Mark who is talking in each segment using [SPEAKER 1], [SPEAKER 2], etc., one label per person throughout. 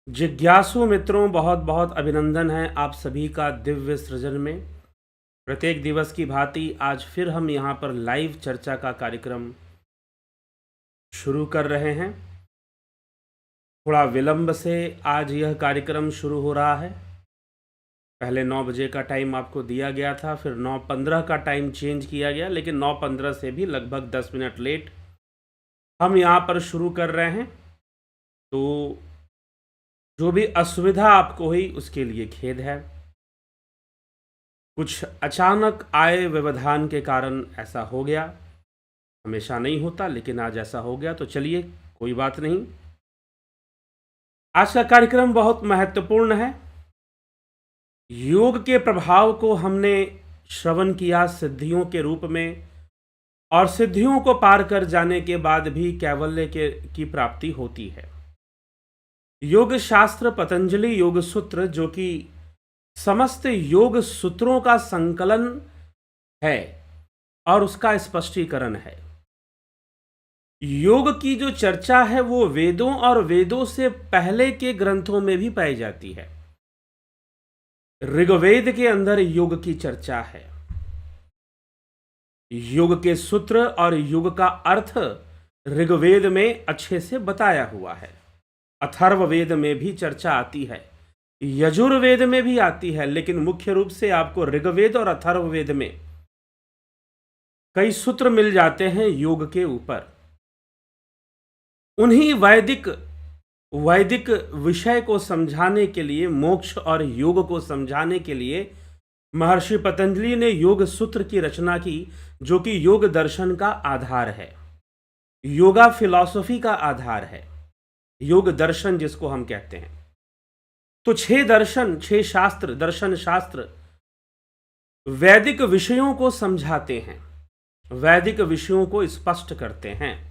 [SPEAKER 1] जिज्ञासु मित्रों, बहुत बहुत अभिनंदन है आप सभी का दिव्य सृजन में। प्रत्येक दिवस की भांति आज फिर हम यहाँ पर लाइव चर्चा का कार्यक्रम शुरू कर रहे हैं। थोड़ा विलंब से आज यह कार्यक्रम शुरू हो रहा है। पहले 9 बजे का टाइम आपको दिया गया था, फिर 9:15 का टाइम चेंज किया गया, लेकिन 9:15 से भी लगभग 10 मिनट लेट हम यहाँ पर शुरू कर रहे हैं। तो जो भी असुविधा आपको हुई उसके लिए खेद है। कुछ अचानक आए व्यवधान के कारण ऐसा हो गया। हमेशा नहीं होता, लेकिन आज ऐसा हो गया, तो चलिए कोई बात नहीं। आज का कार्यक्रम बहुत महत्वपूर्ण है। योग के प्रभाव को हमने श्रवण किया सिद्धियों के रूप में, और सिद्धियों को पार कर जाने के बाद भी कैवल्य की प्राप्ति होती है। योग शास्त्र पतंजलि योग सूत्र, जो कि समस्त योग सूत्रों का संकलन है और उसका स्पष्टीकरण है। योग की जो चर्चा है वो वेदों और वेदों से पहले के ग्रंथों में भी पाई जाती है। ऋग्वेद के अंदर योग की चर्चा है। योग के सूत्र और योग का अर्थ ऋग्वेद में अच्छे से बताया हुआ है। अथर्ववेद में भी चर्चा आती है, यजुर्वेद में भी आती है, लेकिन मुख्य रूप से आपको ऋग्वेद और अथर्ववेद में कई सूत्र मिल जाते हैं योग के ऊपर। उन्हीं वैदिक विषय को समझाने के लिए, मोक्ष और योग को समझाने के लिए महर्षि पतंजलि ने योग सूत्र की रचना की, जो कि योग दर्शन का आधार है, योगा फिलॉसफी का आधार है, योग दर्शन जिसको हम कहते हैं। तो 6 दर्शन, 6 शास्त्र, दर्शन शास्त्र वैदिक विषयों को समझाते हैं, वैदिक विषयों को स्पष्ट करते हैं,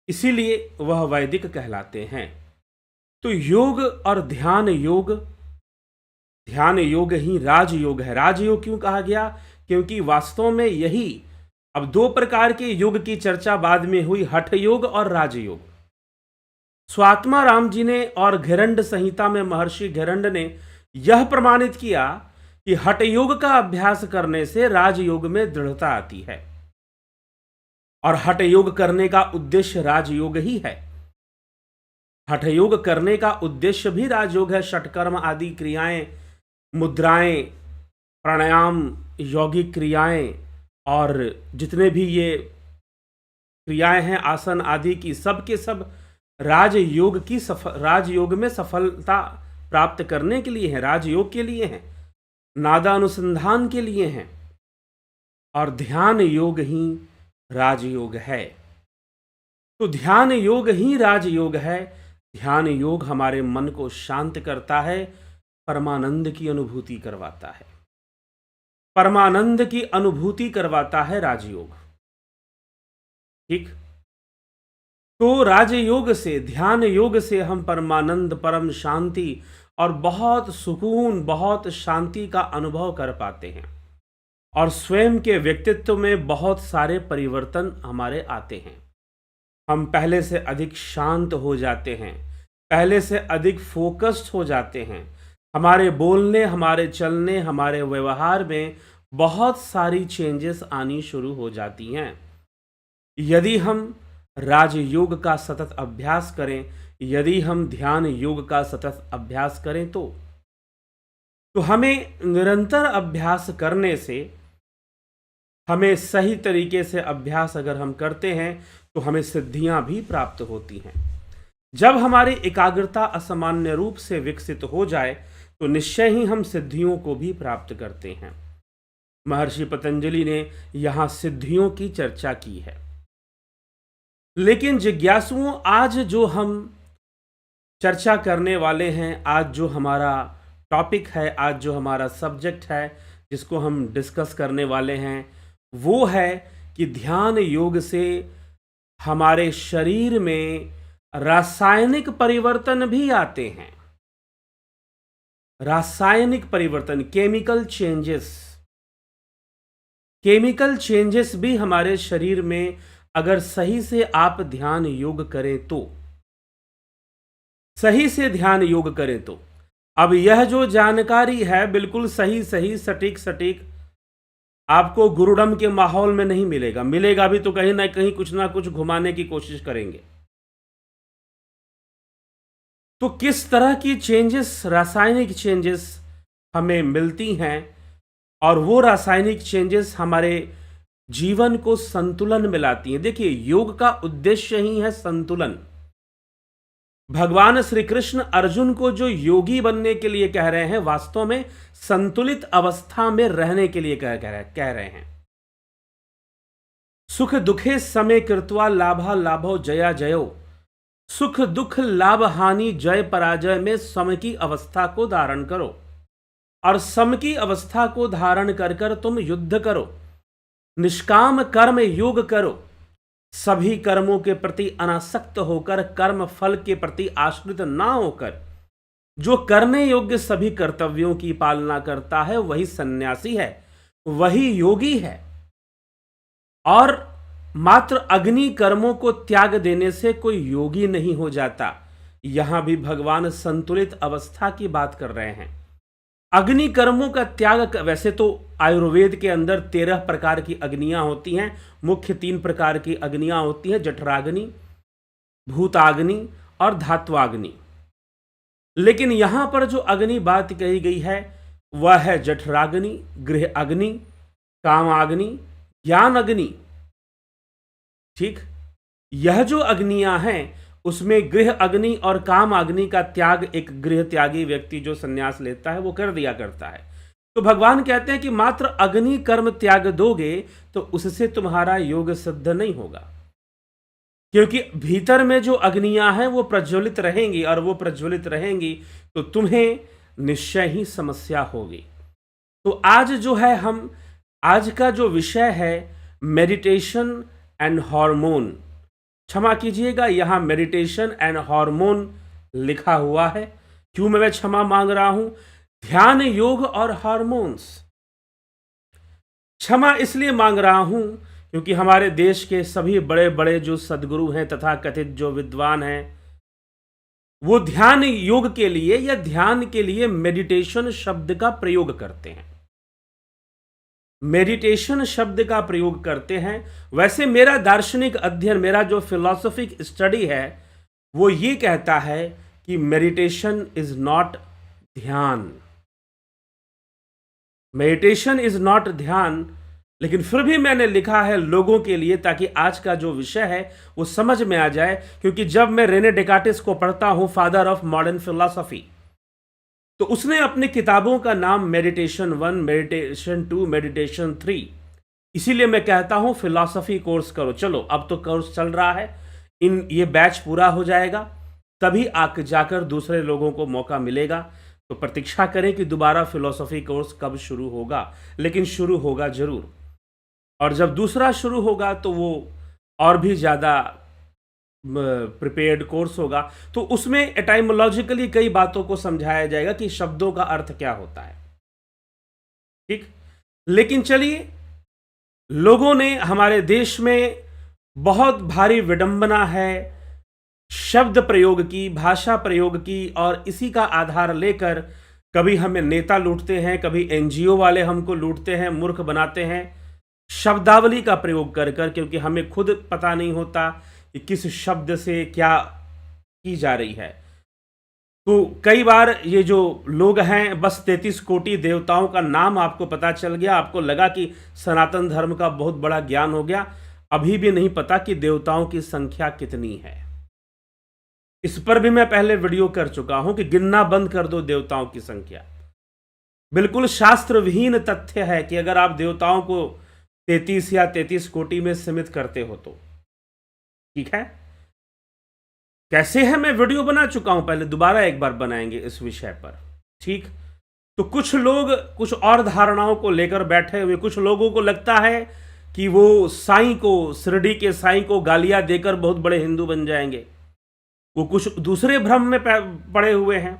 [SPEAKER 1] इसीलिए वह वैदिक कहलाते हैं। तो योग और ध्यान योग ही राजयोग है। राजयोग क्यों कहा गया? क्योंकि वास्तव में यही, अब 2 प्रकार के योग की चर्चा बाद में हुई, हठ योग और राजयोग। स्वात्मा राम जी ने और घेरंड संहिता में महर्षि घेरंड ने यह प्रमाणित किया कि हठ योग का अभ्यास करने से राजयोग में दृढ़ता आती है, और हठ योग करने का उद्देश्य राजयोग ही है। हठ योग करने का उद्देश्य भी राजयोग है। षटकर्म आदि क्रियाएं, मुद्राएं, प्राणायाम, यौगिक क्रियाएं और जितने भी ये क्रियाएं हैं आसन आदि की, सब के सब राजयोग में सफलता प्राप्त करने के लिए हैं, राजयोग के लिए हैं, नादानुसंधान के लिए हैं, और ध्यान योग ही राजयोग है। तो ध्यान योग ही राजयोग है। ध्यान योग हमारे मन को शांत करता है, परमानंद की अनुभूति करवाता है, परमानंद की अनुभूति करवाता है राजयोग। ठीक। तो राजयोग से, ध्यान योग से हम परमानंद, परम शांति और बहुत सुकून, बहुत शांति का अनुभव कर पाते हैं, और स्वयं के व्यक्तित्व में बहुत सारे परिवर्तन हमारे आते हैं। हम पहले से अधिक शांत हो जाते हैं, पहले से अधिक फोकस्ड हो जाते हैं। हमारे बोलने, हमारे चलने, हमारे व्यवहार में बहुत सारी चेंजेस आनी शुरू हो जाती हैं यदि हम राजयोग का सतत अभ्यास करें, यदि हम ध्यान योग का सतत अभ्यास करें। तो हमें निरंतर अभ्यास करने से, हमें सही तरीके से अभ्यास अगर हम करते हैं तो हमें सिद्धियां भी प्राप्त होती हैं। जब हमारी एकाग्रता असामान्य रूप से विकसित हो जाए तो निश्चय ही हम सिद्धियों को भी प्राप्त करते हैं। महर्षि पतंजलि ने यहां सिद्धियों की चर्चा की है। लेकिन जिज्ञासुओं, आज जो हम चर्चा करने वाले हैं, आज जो हमारा टॉपिक है, आज जो हमारा सब्जेक्ट है जिसको हम डिस्कस करने वाले हैं, वो है कि ध्यान योग से हमारे शरीर में रासायनिक परिवर्तन भी आते हैं। रासायनिक परिवर्तन, केमिकल चेंजेस भी हमारे शरीर में, अगर सही से आप ध्यान योग करें तो सही से ध्यान योग करें तो। अब यह जो जानकारी है बिल्कुल सही सही सटीक सटीक आपको गुरुडम के माहौल में नहीं मिलेगा। मिलेगा भी तो कहीं ना कुछ घुमाने की कोशिश करेंगे। तो किस तरह की चेंजेस, रासायनिक चेंजेस हमें मिलती हैं और वो रासायनिक चेंजेस हमारे जीवन को संतुलन में लाती हैं। देखिए, योग का उद्देश्य ही है संतुलन। भगवान श्री कृष्ण अर्जुन को जो योगी बनने के लिए कह रहे हैं, वास्तव में संतुलित अवस्था में रहने के लिए कह रहे हैं। सुख दुखे समय कृत्वा लाभा लाभो जया जयो। सुख दुख लाभ हानि जय पराजय में सम की अवस्था को धारण करो, और सम की अवस्था को धारण कर कर तुम युद्ध करो, निष्काम कर्म योग करो, सभी कर्मों के प्रति अनासक्त होकर, कर्म फल के प्रति आश्रित ना होकर जो करने योग्य सभी कर्तव्यों की पालना करता है वही सन्यासी है, वही योगी है। और मात्र अग्नि कर्मों को त्याग देने से कोई योगी नहीं हो जाता। यहां भी भगवान संतुलित अवस्था की बात कर रहे हैं। अग्नि कर्मों का त्याग, वैसे तो आयुर्वेद के अंदर 13 प्रकार की अग्नियां होती हैं। मुख्य 3 प्रकार की अग्नियां होती हैं, जठराग्नि, भूताग्नि और धात्वाग्नि। लेकिन यहां पर जो अग्नि बात कही गई है वह है जठराग्नि, गृह अग्नि, कामाग्नि, ज्ञान अग्नि। ठीक, यह जो अग्नियां हैं उसमें गृह अग्नि और काम अग्नि का त्याग एक गृह त्यागी व्यक्ति जो संन्यास लेता है वो कर दिया करता है। तो भगवान कहते हैं कि मात्र अग्नि कर्म त्याग दोगे तो उससे तुम्हारा योग सिद्ध नहीं होगा, क्योंकि भीतर में जो अग्नियां हैं वो प्रज्वलित रहेंगी, और वो प्रज्वलित रहेंगी तो तुम्हें निश्चय ही समस्या होगी। तो आज जो है आज का जो विषय है मेडिटेशन एंड हार्मोन, क्षमा कीजिएगा यहां मेडिटेशन एंड हार्मोन लिखा हुआ है। क्यों मैं क्षमा मांग रहा हूं? ध्यान योग और हार्मोन्स। क्षमा इसलिए मांग रहा हूं क्योंकि हमारे देश के सभी बड़े बड़े जो सद्गुरु हैं तथा कथित जो विद्वान हैं वो ध्यान योग के लिए या ध्यान के लिए मेडिटेशन शब्द का प्रयोग करते हैं। मेडिटेशन शब्द का प्रयोग करते हैं। वैसे मेरा दार्शनिक अध्ययन, मेरा जो फिलॉसफिक स्टडी है वो ये कहता है कि मेडिटेशन इज नॉट ध्यान, मेडिटेशन इज नॉट ध्यान। लेकिन फिर भी मैंने लिखा है लोगों के लिए ताकि आज का जो विषय है वो समझ में आ जाए। क्योंकि जब मैं रेने डेकार्टिस को पढ़ता हूं, फादर ऑफ मॉडर्न फिलॉसफी, तो उसने अपनी किताबों का नाम मेडिटेशन 1, मेडिटेशन 2, मेडिटेशन 3, इसीलिए मैं कहता हूं फिलॉसफी कोर्स करो। चलो अब तो कोर्स चल रहा है, ये बैच पूरा हो जाएगा तभी आके जाकर दूसरे लोगों को मौका मिलेगा। तो प्रतीक्षा करें कि दोबारा फिलॉसफी कोर्स कब शुरू होगा, लेकिन शुरू होगा जरूर। और जब दूसरा शुरू होगा तो वो और भी ज़्यादा प्रिपेयर्ड कोर्स होगा। तो उसमें एटाइमोलॉजिकली कई बातों को समझाया जाएगा कि शब्दों का अर्थ क्या होता है। ठीक, लेकिन चलिए, लोगों ने हमारे देश में बहुत भारी विडंबना है शब्द प्रयोग की, भाषा प्रयोग की, और इसी का आधार लेकर कभी हमें नेता लूटते हैं, कभी एनजीओ वाले हमको लूटते हैं, मूर्ख बनाते हैं शब्दावली का प्रयोग कर कर, क्योंकि हमें खुद पता नहीं होता कि किस शब्द से क्या की जा रही है। तो कई बार ये जो लोग हैं, बस 33 कोटि देवताओं का नाम आपको पता चल गया, आपको लगा कि सनातन धर्म का बहुत बड़ा ज्ञान हो गया, अभी भी नहीं पता कि देवताओं की संख्या कितनी है। इस पर भी मैं पहले वीडियो कर चुका हूं कि गिनना बंद कर दो देवताओं की संख्या। बिल्कुल शास्त्र विहीन तथ्य है कि अगर आप देवताओं को 33 या 33 कोटि में सीमित करते हो तो ठीक है। कैसे है, मैं वीडियो बना चुका हूं पहले, दोबारा एक बार बनाएंगे इस विषय पर। ठीक, तो कुछ लोग कुछ और धारणाओं को लेकर बैठे हुए, कुछ लोगों को लगता है कि वो साईं को, शिरडी के साईं को गालियां देकर बहुत बड़े हिंदू बन जाएंगे। वो कुछ दूसरे भ्रम में पड़े हुए हैं।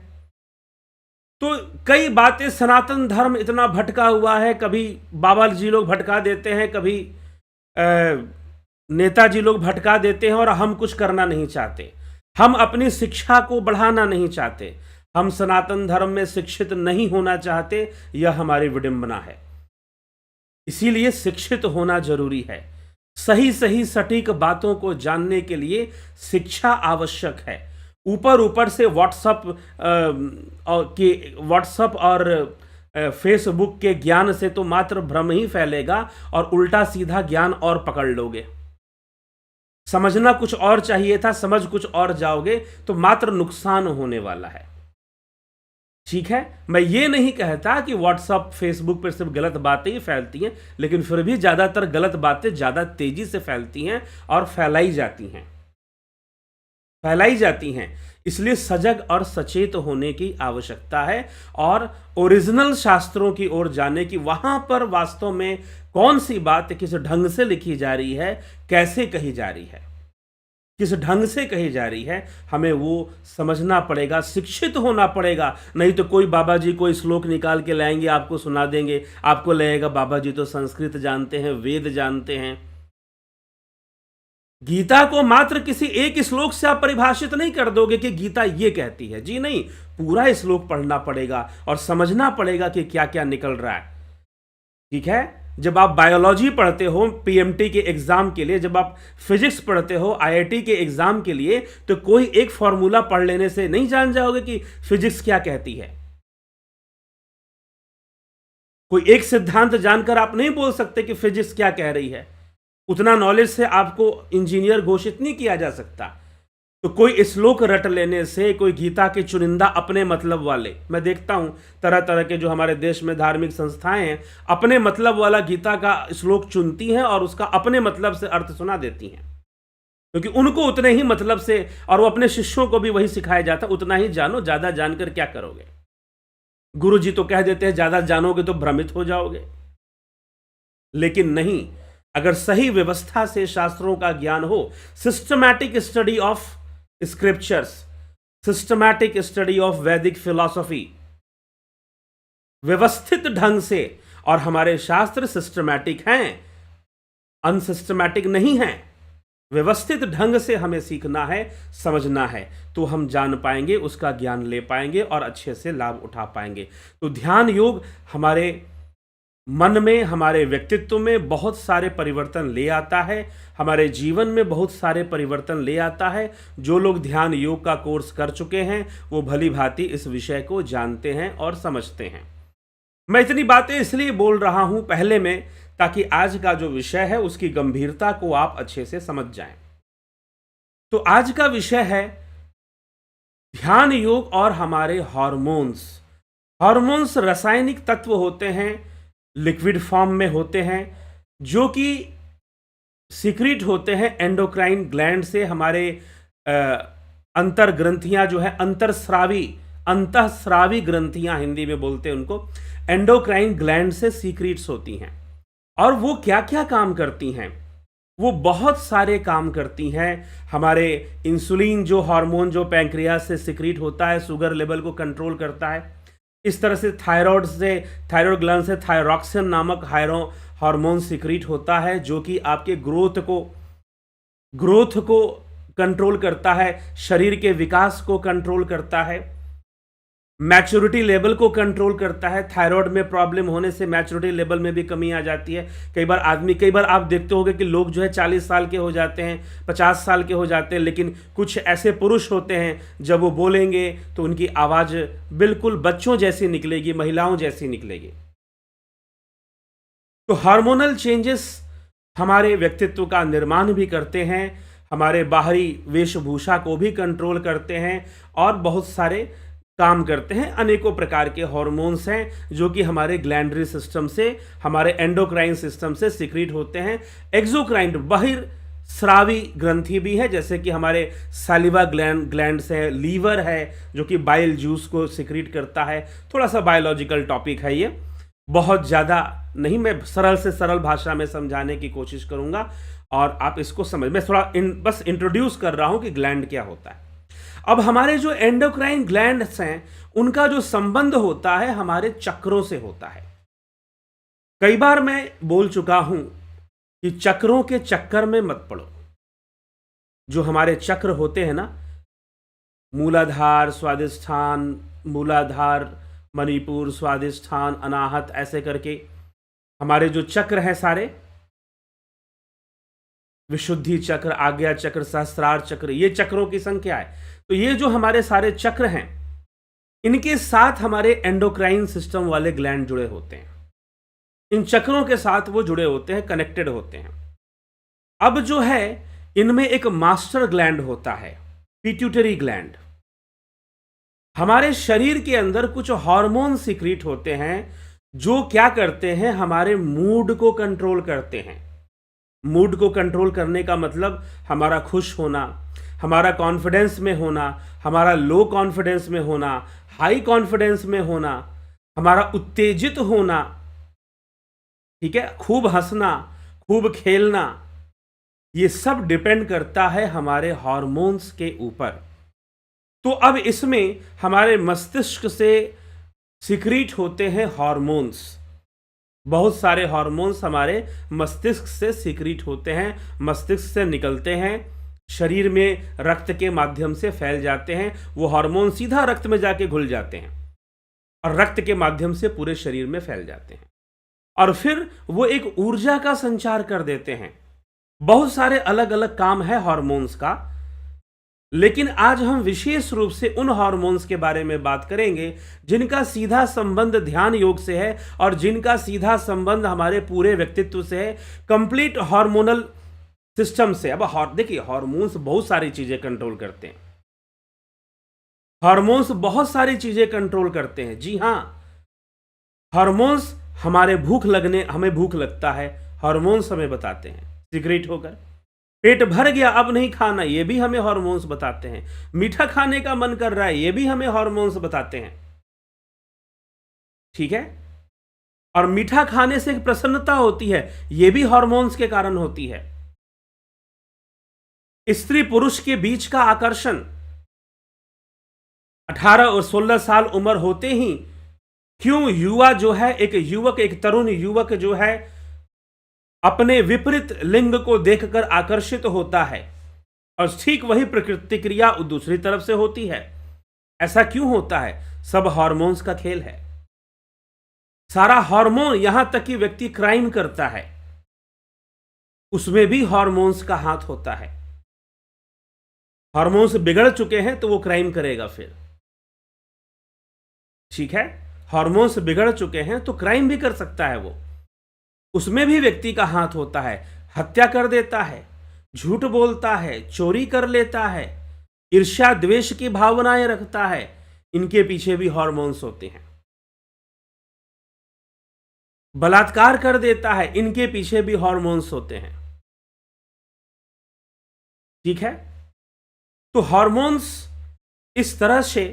[SPEAKER 1] तो कई बातें, सनातन धर्म इतना भटका हुआ है, कभी बाबा जी लोग भटका देते हैं, कभी नेताजी लोग भटका देते हैं, और हम कुछ करना नहीं चाहते। हम अपनी शिक्षा को बढ़ाना नहीं चाहते, हम सनातन धर्म में शिक्षित नहीं होना चाहते, यह हमारी विडंबना है। इसीलिए शिक्षित होना जरूरी है। सही सही सटीक बातों को जानने के लिए शिक्षा आवश्यक है। ऊपर ऊपर से व्हाट्सएप और फेसबुक के ज्ञान से तो मात्र भ्रम ही फैलेगा और उल्टा सीधा ज्ञान और पकड़ लोगे। समझना कुछ और चाहिए था, समझ कुछ और जाओगे तो मात्र नुकसान होने वाला है। ठीक है, मैं ये नहीं कहता कि व्हाट्सएप फेसबुक पर सिर्फ गलत बातें ही फैलती हैं, लेकिन फिर भी ज्यादातर गलत बातें ज्यादा तेजी से फैलती हैं और फैलाई जाती हैं। इसलिए सजग और सचेत होने की आवश्यकता है और ओरिजिनल शास्त्रों की ओर जाने की, वहां पर वास्तव में कौन सी बात किस ढंग से लिखी जा रही है, कैसे कही जा रही है, किस ढंग से कही जा रही है, हमें वो समझना पड़ेगा, शिक्षित होना पड़ेगा। नहीं तो कोई बाबा जी कोई श्लोक निकाल के लाएंगे, आपको सुना देंगे, आपको लगेगा बाबा जी तो संस्कृत जानते हैं, वेद जानते हैं। गीता को मात्र किसी एक श्लोक से आप परिभाषित नहीं कर दोगे कि गीता ये कहती है। जी नहीं, पूरा श्लोक पढ़ना पड़ेगा और समझना पड़ेगा कि क्या क्या निकल रहा है। ठीक है, जब आप बायोलॉजी पढ़ते हो पीएमटी के एग्जाम के लिए, जब आप फिजिक्स पढ़ते हो आईआईटी के एग्जाम के लिए, तो कोई एक फॉर्मूला पढ़ लेने से नहीं जान जाओगे कि फिजिक्स क्या कहती है। कोई एक सिद्धांत जानकर आप नहीं बोल सकते कि फिजिक्स क्या कह रही है। उतना नॉलेज से आपको इंजीनियर घोषित नहीं किया जा सकता। तो कोई श्लोक रट लेने से, कोई गीता के चुनिंदा अपने मतलब वाले, मैं देखता हूं तरह तरह के जो हमारे देश में धार्मिक संस्थाएं हैं, अपने मतलब वाला गीता का श्लोक चुनती हैं और उसका अपने मतलब से अर्थ सुना देती हैं, क्योंकि उनको उतने ही मतलब से, और वो अपने शिष्यों को भी वही सिखाया जाता, उतना ही जानो, ज्यादा जानकर क्या करोगे। गुरु जी तो कह देते हैं ज्यादा जानोगे तो भ्रमित हो जाओगे, लेकिन नहीं, अगर सही व्यवस्था से शास्त्रों का ज्ञान हो, systematic study of scriptures, systematic study of वैदिक फिलॉसफी, व्यवस्थित ढंग से, और हमारे शास्त्र सिस्टमैटिक हैं, अनसिस्टमैटिक नहीं हैं, व्यवस्थित ढंग से हमें सीखना है, समझना है, तो हम जान पाएंगे, उसका ज्ञान ले पाएंगे और अच्छे से लाभ उठा पाएंगे। तो ध्यान योग हमारे मन में, हमारे व्यक्तित्व में बहुत सारे परिवर्तन ले आता है, हमारे जीवन में बहुत सारे परिवर्तन ले आता है। जो लोग ध्यान योग का कोर्स कर चुके हैं वो भली भांति इस विषय को जानते हैं और समझते हैं। मैं इतनी बातें इसलिए बोल रहा हूं पहले में, ताकि आज का जो विषय है उसकी गंभीरता को आप अच्छे से समझ जाएं। तो आज का विषय है ध्यान योग और हमारे हार्मोन्स। हार्मोन्स रासायनिक तत्व होते हैं, लिक्विड फॉर्म में होते हैं, जो कि सीक्रेट होते हैं एंडोक्राइन ग्लैंड से। हमारे अंतर ग्रंथियां जो है, अंतःस्रावी ग्रंथियां हिंदी में बोलते हैं उनको, एंडोक्राइन ग्लैंड से सीक्रेट्स होती हैं। और वो क्या क्या काम करती हैं? वो बहुत सारे काम करती हैं। हमारे इंसुलिन जो हार्मोन जो पैंक्रियास से सीक्रेट होता है, शुगर लेवल को कंट्रोल करता है। इस तरह से थायराइड ग्लैंड से थायरॉक्सिन नामक हार्मोन सीक्रेट होता है, जो कि आपके ग्रोथ को कंट्रोल करता है, शरीर के विकास को कंट्रोल करता है, मैच्योरिटी लेवल को कंट्रोल करता है। थायराइड में प्रॉब्लम होने से मैच्योरिटी लेवल में भी कमी आ जाती है। कई बार आप देखते होंगे कि लोग जो है 40 साल के हो जाते हैं, 50 साल के हो जाते हैं, लेकिन कुछ ऐसे पुरुष होते हैं जब वो बोलेंगे तो उनकी आवाज बिल्कुल बच्चों जैसी निकलेगी, महिलाओं जैसी निकलेगी। तो हार्मोनल चेंजेस हमारे व्यक्तित्व का निर्माण भी करते हैं, हमारे बाहरी वेशभूषा को भी कंट्रोल करते हैं और बहुत सारे काम करते हैं। अनेकों प्रकार के हार्मोन्स हैं जो कि हमारे ग्लैंडरी सिस्टम से, हमारे एंडोक्राइन सिस्टम से सीक्रेट होते हैं। एक्सोक्राइन बहिर्स्रावी ग्रंथि भी है, जैसे कि हमारे सैलिवा ग्लैंड से, लीवर है जो कि बाइल जूस को सीक्रेट करता है। थोड़ा सा बायोलॉजिकल टॉपिक है ये, बहुत ज़्यादा नहीं, मैं सरल से सरल भाषा में समझाने की कोशिश करूंगा और आप इसको समझ, मैं थोड़ा बस इंट्रोड्यूस कर रहा हूं कि ग्लैंड क्या होता है। अब हमारे जो एंडोक्राइन ग्लैंड्स हैं उनका जो संबंध होता है हमारे चक्रों से होता है। कई बार मैं बोल चुका हूं कि चक्रों के चक्कर में मत पड़ो। जो हमारे चक्र होते हैं ना, मूलाधार, स्वादिष्ठान, मूलाधार, मणिपुर, स्वादिष्ठान, अनाहत, ऐसे करके हमारे जो चक्र हैं सारे, विशुद्धि चक्र, आज्ञा चक्र, सहस्त्रार चक्र, ये चक्रों की संख्या है। तो ये जो हमारे सारे चक्र हैं, इनके साथ हमारे एंडोक्राइन सिस्टम वाले ग्लैंड जुड़े होते हैं। इन चक्रों के साथ वो जुड़े होते हैं, कनेक्टेड होते हैं। अब जो है, इनमें एक मास्टर ग्लैंड होता है, पिट्यूटरी ग्लैंड। हमारे शरीर के अंदर कुछ हार्मोन सीक्रेट होते हैं जो क्या करते हैं, हमारे मूड को कंट्रोल करते हैं। मूड को कंट्रोल करने का मतलब हमारा खुश होना, हमारा कॉन्फिडेंस में होना, हमारा लो कॉन्फिडेंस में होना, हाई कॉन्फिडेंस में होना, हमारा उत्तेजित होना, ठीक है, खूब हंसना, खूब खेलना, ये सब डिपेंड करता है हमारे हार्मोन्स के ऊपर। तो अब इसमें हमारे मस्तिष्क से सीक्रेट होते हैं हार्मोन्स। बहुत सारे हार्मोन्स हमारे मस्तिष्क से सीक्रेट होते हैं, मस्तिष्क से निकलते हैं, शरीर में रक्त के माध्यम से फैल जाते हैं। वो हार्मोन सीधा रक्त में जाके घुल जाते हैं और रक्त के माध्यम से पूरे शरीर में फैल जाते हैं और फिर वो एक ऊर्जा का संचार कर देते हैं। बहुत सारे अलग अलग काम है हार्मोन्स का, लेकिन आज हम विशेष रूप से उन हार्मोन्स के बारे में बात करेंगे जिनका सीधा संबंध ध्यान योग से है और जिनका सीधा संबंध हमारे पूरे व्यक्तित्व से है, कंप्लीट हार्मोनल सिस्टम से। अब देखिए, हार्मोन्स बहुत सारी चीजें कंट्रोल करते हैं। हार्मोन्स बहुत सारी चीजें कंट्रोल करते हैं, जी हां। हार्मोन्स हमें भूख लगता है, हार्मोन्स हमें बताते हैं सीक्रेट होकर। पेट भर गया, अब नहीं खाना, ये भी हमें हार्मोन्स बताते हैं। मीठा खाने का मन कर रहा है, ये भी हमें हार्मोन्स बताते हैं, ठीक है। और मीठा खाने से एक प्रसन्नता होती है, ये भी हार्मोन्स के कारण होती है। स्त्री पुरुष के बीच का आकर्षण, 18 और 16 साल उम्र होते ही क्यों युवा जो है, एक तरुण युवक जो है अपने विपरीत लिंग को देखकर आकर्षित होता है, और ठीक वही प्रकृति क्रिया दूसरी तरफ से होती है। ऐसा क्यों होता है? सब हार्मोन्स का खेल है। सारा हार्मोन, यहां तक कि व्यक्ति क्राइम करता है, उसमें भी हार्मोन्स का हाथ होता है। हार्मोन्स बिगड़ चुके हैं तो वो क्राइम करेगा फिर, ठीक है। हार्मोन्स बिगड़ चुके हैं तो क्राइम भी कर सकता है वो, उसमें भी व्यक्ति का हाथ होता है। हत्या कर देता है, झूठ बोलता है, चोरी कर लेता है, ईर्ष्या द्वेष की भावनाएं रखता है, इनके पीछे भी हार्मोन्स होते हैं। बलात्कार कर देता है, इनके पीछे भी हार्मोन्स होते हैं, ठीक है। तो हार्मोन्स इस तरह से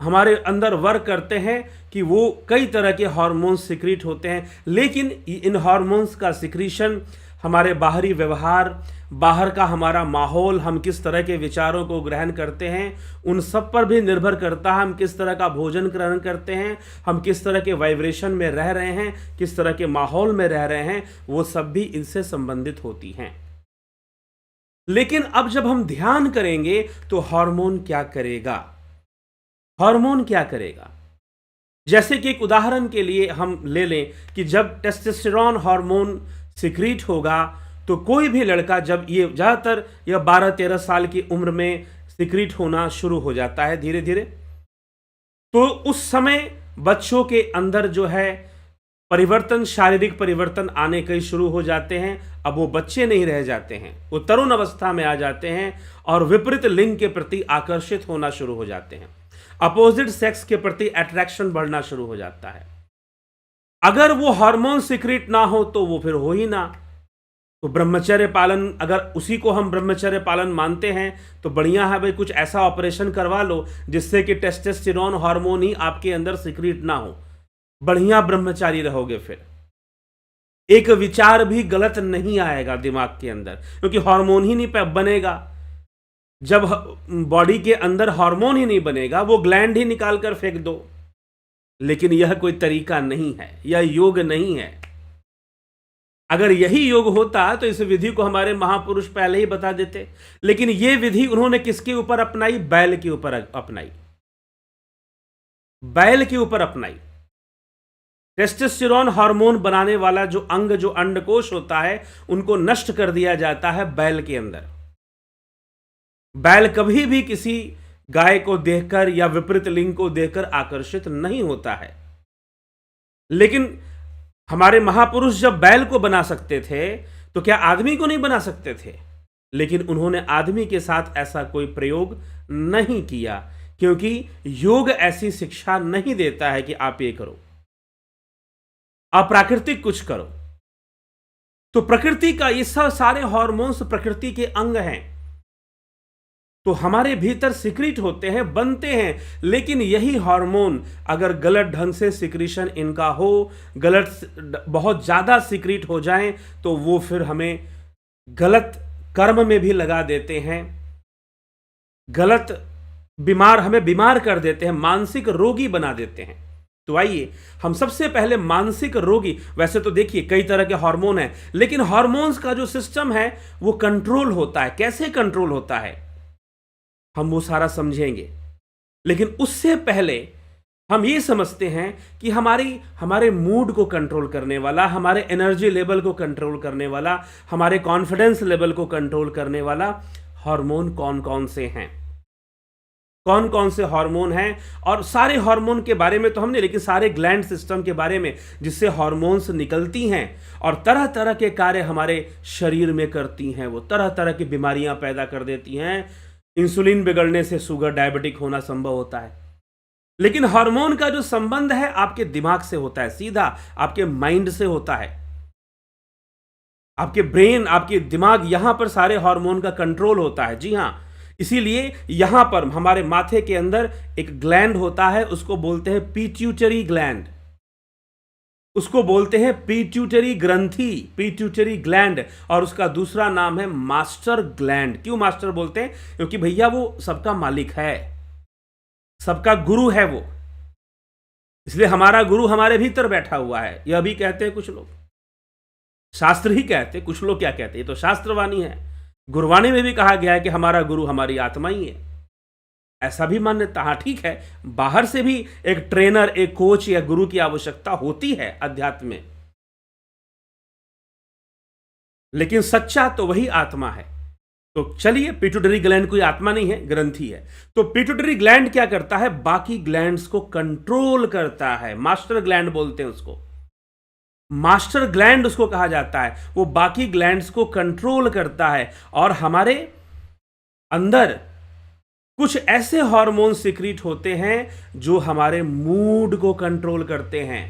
[SPEAKER 1] हमारे अंदर वर्क करते हैं कि वो कई तरह के हार्मोन्स सीक्रेट होते हैं, लेकिन इन हार्मोन्स का सीक्रेशन हमारे बाहरी व्यवहार, बाहर का हमारा माहौल, हम किस तरह के विचारों को ग्रहण करते हैं, उन सब पर भी निर्भर करता है। हम किस तरह का भोजन ग्रहण करते हैं, हम किस तरह के वाइब्रेशन में रह रहे हैं, किस तरह के माहौल में रह रहे हैं, वो सब भी इनसे संबंधित होती हैं। लेकिन अब जब हम ध्यान करेंगे तो हार्मोन क्या करेगा? हार्मोन क्या करेगा? जैसे कि एक उदाहरण के लिए हम ले लें कि जब टेस्टोस्टेरोन हार्मोन सीक्रेट होगा तो कोई भी लड़का, जब ये ज़्यादातर यह 12-13 साल की उम्र में सीक्रेट होना शुरू हो जाता है धीरे धीरे, तो उस समय बच्चों के अंदर जो है परिवर्तन, शारीरिक परिवर्तन आने कई शुरू हो जाते हैं। अब वो बच्चे नहीं रह जाते हैं, वो तरुण अवस्था में आ जाते हैं और विपरीत लिंग के प्रति आकर्षित होना शुरू हो जाते हैं। अपोजिट सेक्स के प्रति अट्रैक्शन बढ़ना शुरू हो जाता है। अगर वो हार्मोन सीक्रेट ना हो तो वो फिर हो ही ना। तो ब्रह्मचर्य पालन, अगर उसी को हम ब्रह्मचर्य पालन मानते हैं तो बढ़िया है भाई, कुछ ऐसा ऑपरेशन करवा लो जिससे कि टेस्टोस्टेरोन हार्मोन ही आपके अंदर सीक्रेट ना हो, बढ़िया ब्रह्मचारी रहोगे। फिर एक विचार भी गलत नहीं आएगा दिमाग के अंदर, क्योंकि हार्मोन ही नहीं बनेगा। जब बॉडी के अंदर हार्मोन ही नहीं बनेगा, वो ग्लैंड ही निकाल कर फेंक दो। लेकिन यह कोई तरीका नहीं है, यह योग नहीं है। अगर यही योग होता तो इस विधि को हमारे महापुरुष पहले ही बता देते, लेकिन यह विधि उन्होंने किसके ऊपर अपनाई? बैल के ऊपर अपनाई, बैल के ऊपर अपनाई। टेस्टोस्टेरोन हार्मोन बनाने वाला जो अंग, जो अंडकोश होता है, उनको नष्ट कर दिया जाता है बैल के अंदर। बैल कभी भी किसी गाय को देखकर या विपरीत लिंग को देखकर आकर्षित नहीं होता है। लेकिन हमारे महापुरुष जब बैल को बना सकते थे तो क्या आदमी को नहीं बना सकते थे? लेकिन उन्होंने आदमी के साथ ऐसा कोई प्रयोग नहीं किया, क्योंकि योग ऐसी शिक्षा नहीं देता है कि आप ये करो, अप्राकृतिक कुछ करो। तो प्रकृति का ये सब सारे हार्मोन्स प्रकृति के अंग हैं, तो हमारे भीतर सिक्रीट होते हैं, बनते हैं। लेकिन यही हार्मोन अगर गलत ढंग से सिक्रीशन इनका हो, गलत बहुत ज्यादा सिक्रीट हो जाएं, तो वो फिर हमें गलत कर्म में भी लगा देते हैं, गलत हमें बीमार कर देते हैं, मानसिक रोगी बना देते हैं। तो आइए हम सबसे पहले मानसिक रोगी, वैसे तो देखिए कई तरह के हार्मोन हैं, लेकिन हार्मोन्स का जो सिस्टम है वो कंट्रोल होता है। कैसे कंट्रोल होता है हम वो सारा समझेंगे, लेकिन उससे पहले हम ये समझते हैं कि हमारे मूड को कंट्रोल करने वाला, हमारे एनर्जी लेवल को कंट्रोल करने वाला, हमारे कॉन्फिडेंस लेवल को कंट्रोल करने वाला हार्मोन कौन कौन से हैं, कौन कौन से हार्मोन हैं। और सारे हार्मोन के बारे में तो हमने, लेकिन सारे ग्लैंड सिस्टम के बारे में जिससे हार्मोन्स निकलती हैं और तरह तरह के कार्य हमारे शरीर में करती हैं, वो तरह तरह की बीमारियां पैदा कर देती हैं। इंसुलिन बिगड़ने से शुगर, डायबिटिक होना संभव होता है। लेकिन हार्मोन का जो संबंध है आपके दिमाग से होता है, सीधा आपके माइंड से होता है। आपके ब्रेन, आपके दिमाग, यहां पर सारे हार्मोन का कंट्रोल होता है। जी हां, इसीलिए यहां पर हमारे माथे के अंदर एक ग्लैंड होता है, उसको बोलते हैं पिट्यूटरी ग्लैंड, उसको बोलते हैं पिट्यूटरी ग्रंथि, पिट्यूटरी ग्लैंड, और उसका दूसरा नाम है मास्टर ग्लैंड। क्यों मास्टर बोलते हैं? क्योंकि भैया वो सबका मालिक है, सबका गुरु है वो, इसलिए हमारा गुरु हमारे भीतर बैठा हुआ है। यह भी कहते हैं कुछ लोग, शास्त्र ही कहते, कुछ लोग क्या कहते हैं, ये तो शास्त्रवाणी है। गुरवाणी में भी कहा गया है कि हमारा गुरु हमारी आत्मा ही है, ऐसा भी मान्यता। हाँ ठीक है, बाहर से भी एक ट्रेनर, एक कोच या गुरु की आवश्यकता होती है अध्यात्म में, लेकिन सच्चा तो वही आत्मा है। तो चलिए, पिट्यूटरी ग्लैंड कोई आत्मा नहीं है, ग्रंथि है। तो पिट्यूटरी ग्लैंड क्या करता है? बाकी ग्लैंड्स को कंट्रोल करता है, मास्टर ग्लैंड बोलते हैं उसको, मास्टर ग्लैंड उसको कहा जाता है। वो बाकी ग्लैंड्स को कंट्रोल करता है और हमारे अंदर कुछ ऐसे हार्मोन सिक्रीट होते हैं जो हमारे मूड को कंट्रोल करते हैं।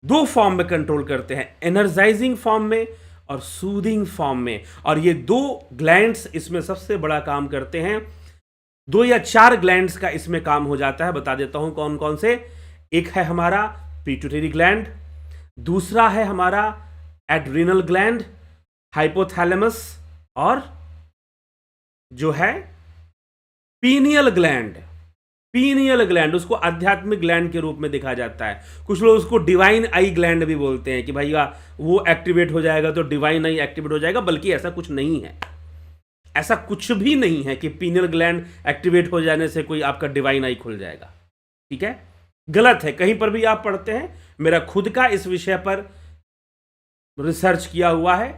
[SPEAKER 1] दो फॉर्म में कंट्रोल करते हैं, एनर्जाइजिंग फॉर्म में और सूदिंग फॉर्म में। और ये दो ग्लैंड्स इसमें सबसे बड़ा काम करते हैं। 2 या 4 ग्लैंड्स का इसमें काम हो जाता है, बता देता हूं कौन कौन से। एक है हमारा पिट्यूटरी ग्लैंड, दूसरा है हमारा एड्रिनल ग्लैंड, हाइपोथैलेमस, और जो है पीनियल ग्लैंड। पीनियल ग्लैंड उसको आध्यात्मिक ग्लैंड के रूप में देखा जाता है। कुछ लोग उसको डिवाइन आई ग्लैंड भी बोलते हैं कि भैया वो एक्टिवेट हो जाएगा तो डिवाइन आई एक्टिवेट हो जाएगा, बल्कि ऐसा कुछ नहीं है, ऐसा कुछ भी नहीं है कि पीनियल ग्लैंड एक्टिवेट हो जाने से कोई आपका डिवाइन आई खुल जाएगा। ठीक है, गलत है। कहीं पर भी आप पढ़ते हैं, मेरा खुद का इस विषय पर रिसर्च किया हुआ है,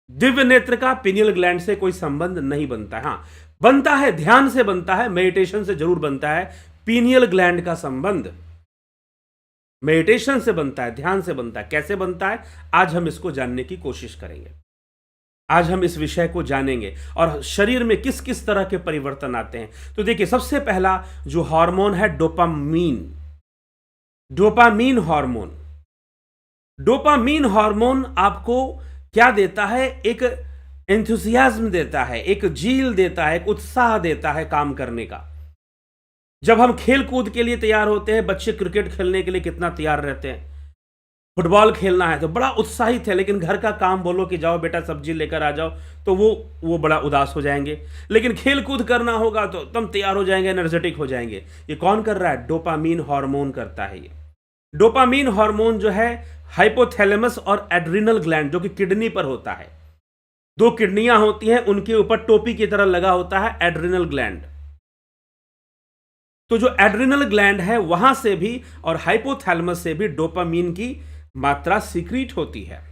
[SPEAKER 1] दिव्य नेत्र का पीनियल ग्लैंड से कोई संबंध नहीं बनता है। हाँ बनता है, ध्यान से बनता है, मेडिटेशन से जरूर बनता है। पीनियल ग्लैंड का संबंध मेडिटेशन से बनता है, ध्यान से बनता है। कैसे बनता है आज हम इसको जानने की कोशिश करेंगे, आज हम इस विषय को जानेंगे और शरीर में किस किस तरह के परिवर्तन आते हैं। तो देखिए, सबसे पहला जो हार्मोन है dopamine, dopamine hormone. Dopamine hormone आपको क्या देता है? एक एंथुसियाज्म देता है, एक जील देता है, एक उत्साह देता है काम करने का। जब हम खेल कूद के लिए तैयार होते हैं, बच्चे क्रिकेट खेलने के लिए कितना तैयार रहते हैं, फुटबॉल खेलना है तो बड़ा उत्साहित है, लेकिन घर का काम बोलो कि जाओ बेटा सब्जी लेकर आ जाओ तो वो बड़ा उदास हो जाएंगे। लेकिन खेल कूद करना होगा तो तुम तैयार हो जाएंगे, एनर्जेटिक हो जाएंगे। ये कौन कर रहा है? डोपामीन हार्मोन करता है। ये डोपामीन हार्मोन जो है हाइपोथैलेमस और एड्रिनल ग्लैंड जो कि किडनी पर होता है, दो किडनियां होती हैं, उनके ऊपर टोपी की तरह लगा होता है एड्रिनल ग्लैंड। तो जो एड्रिनल ग्लैंड है वहां से भी और हाइपोथैलेमस से भी डोपामीन की मात्रा सीक्रीट होती है।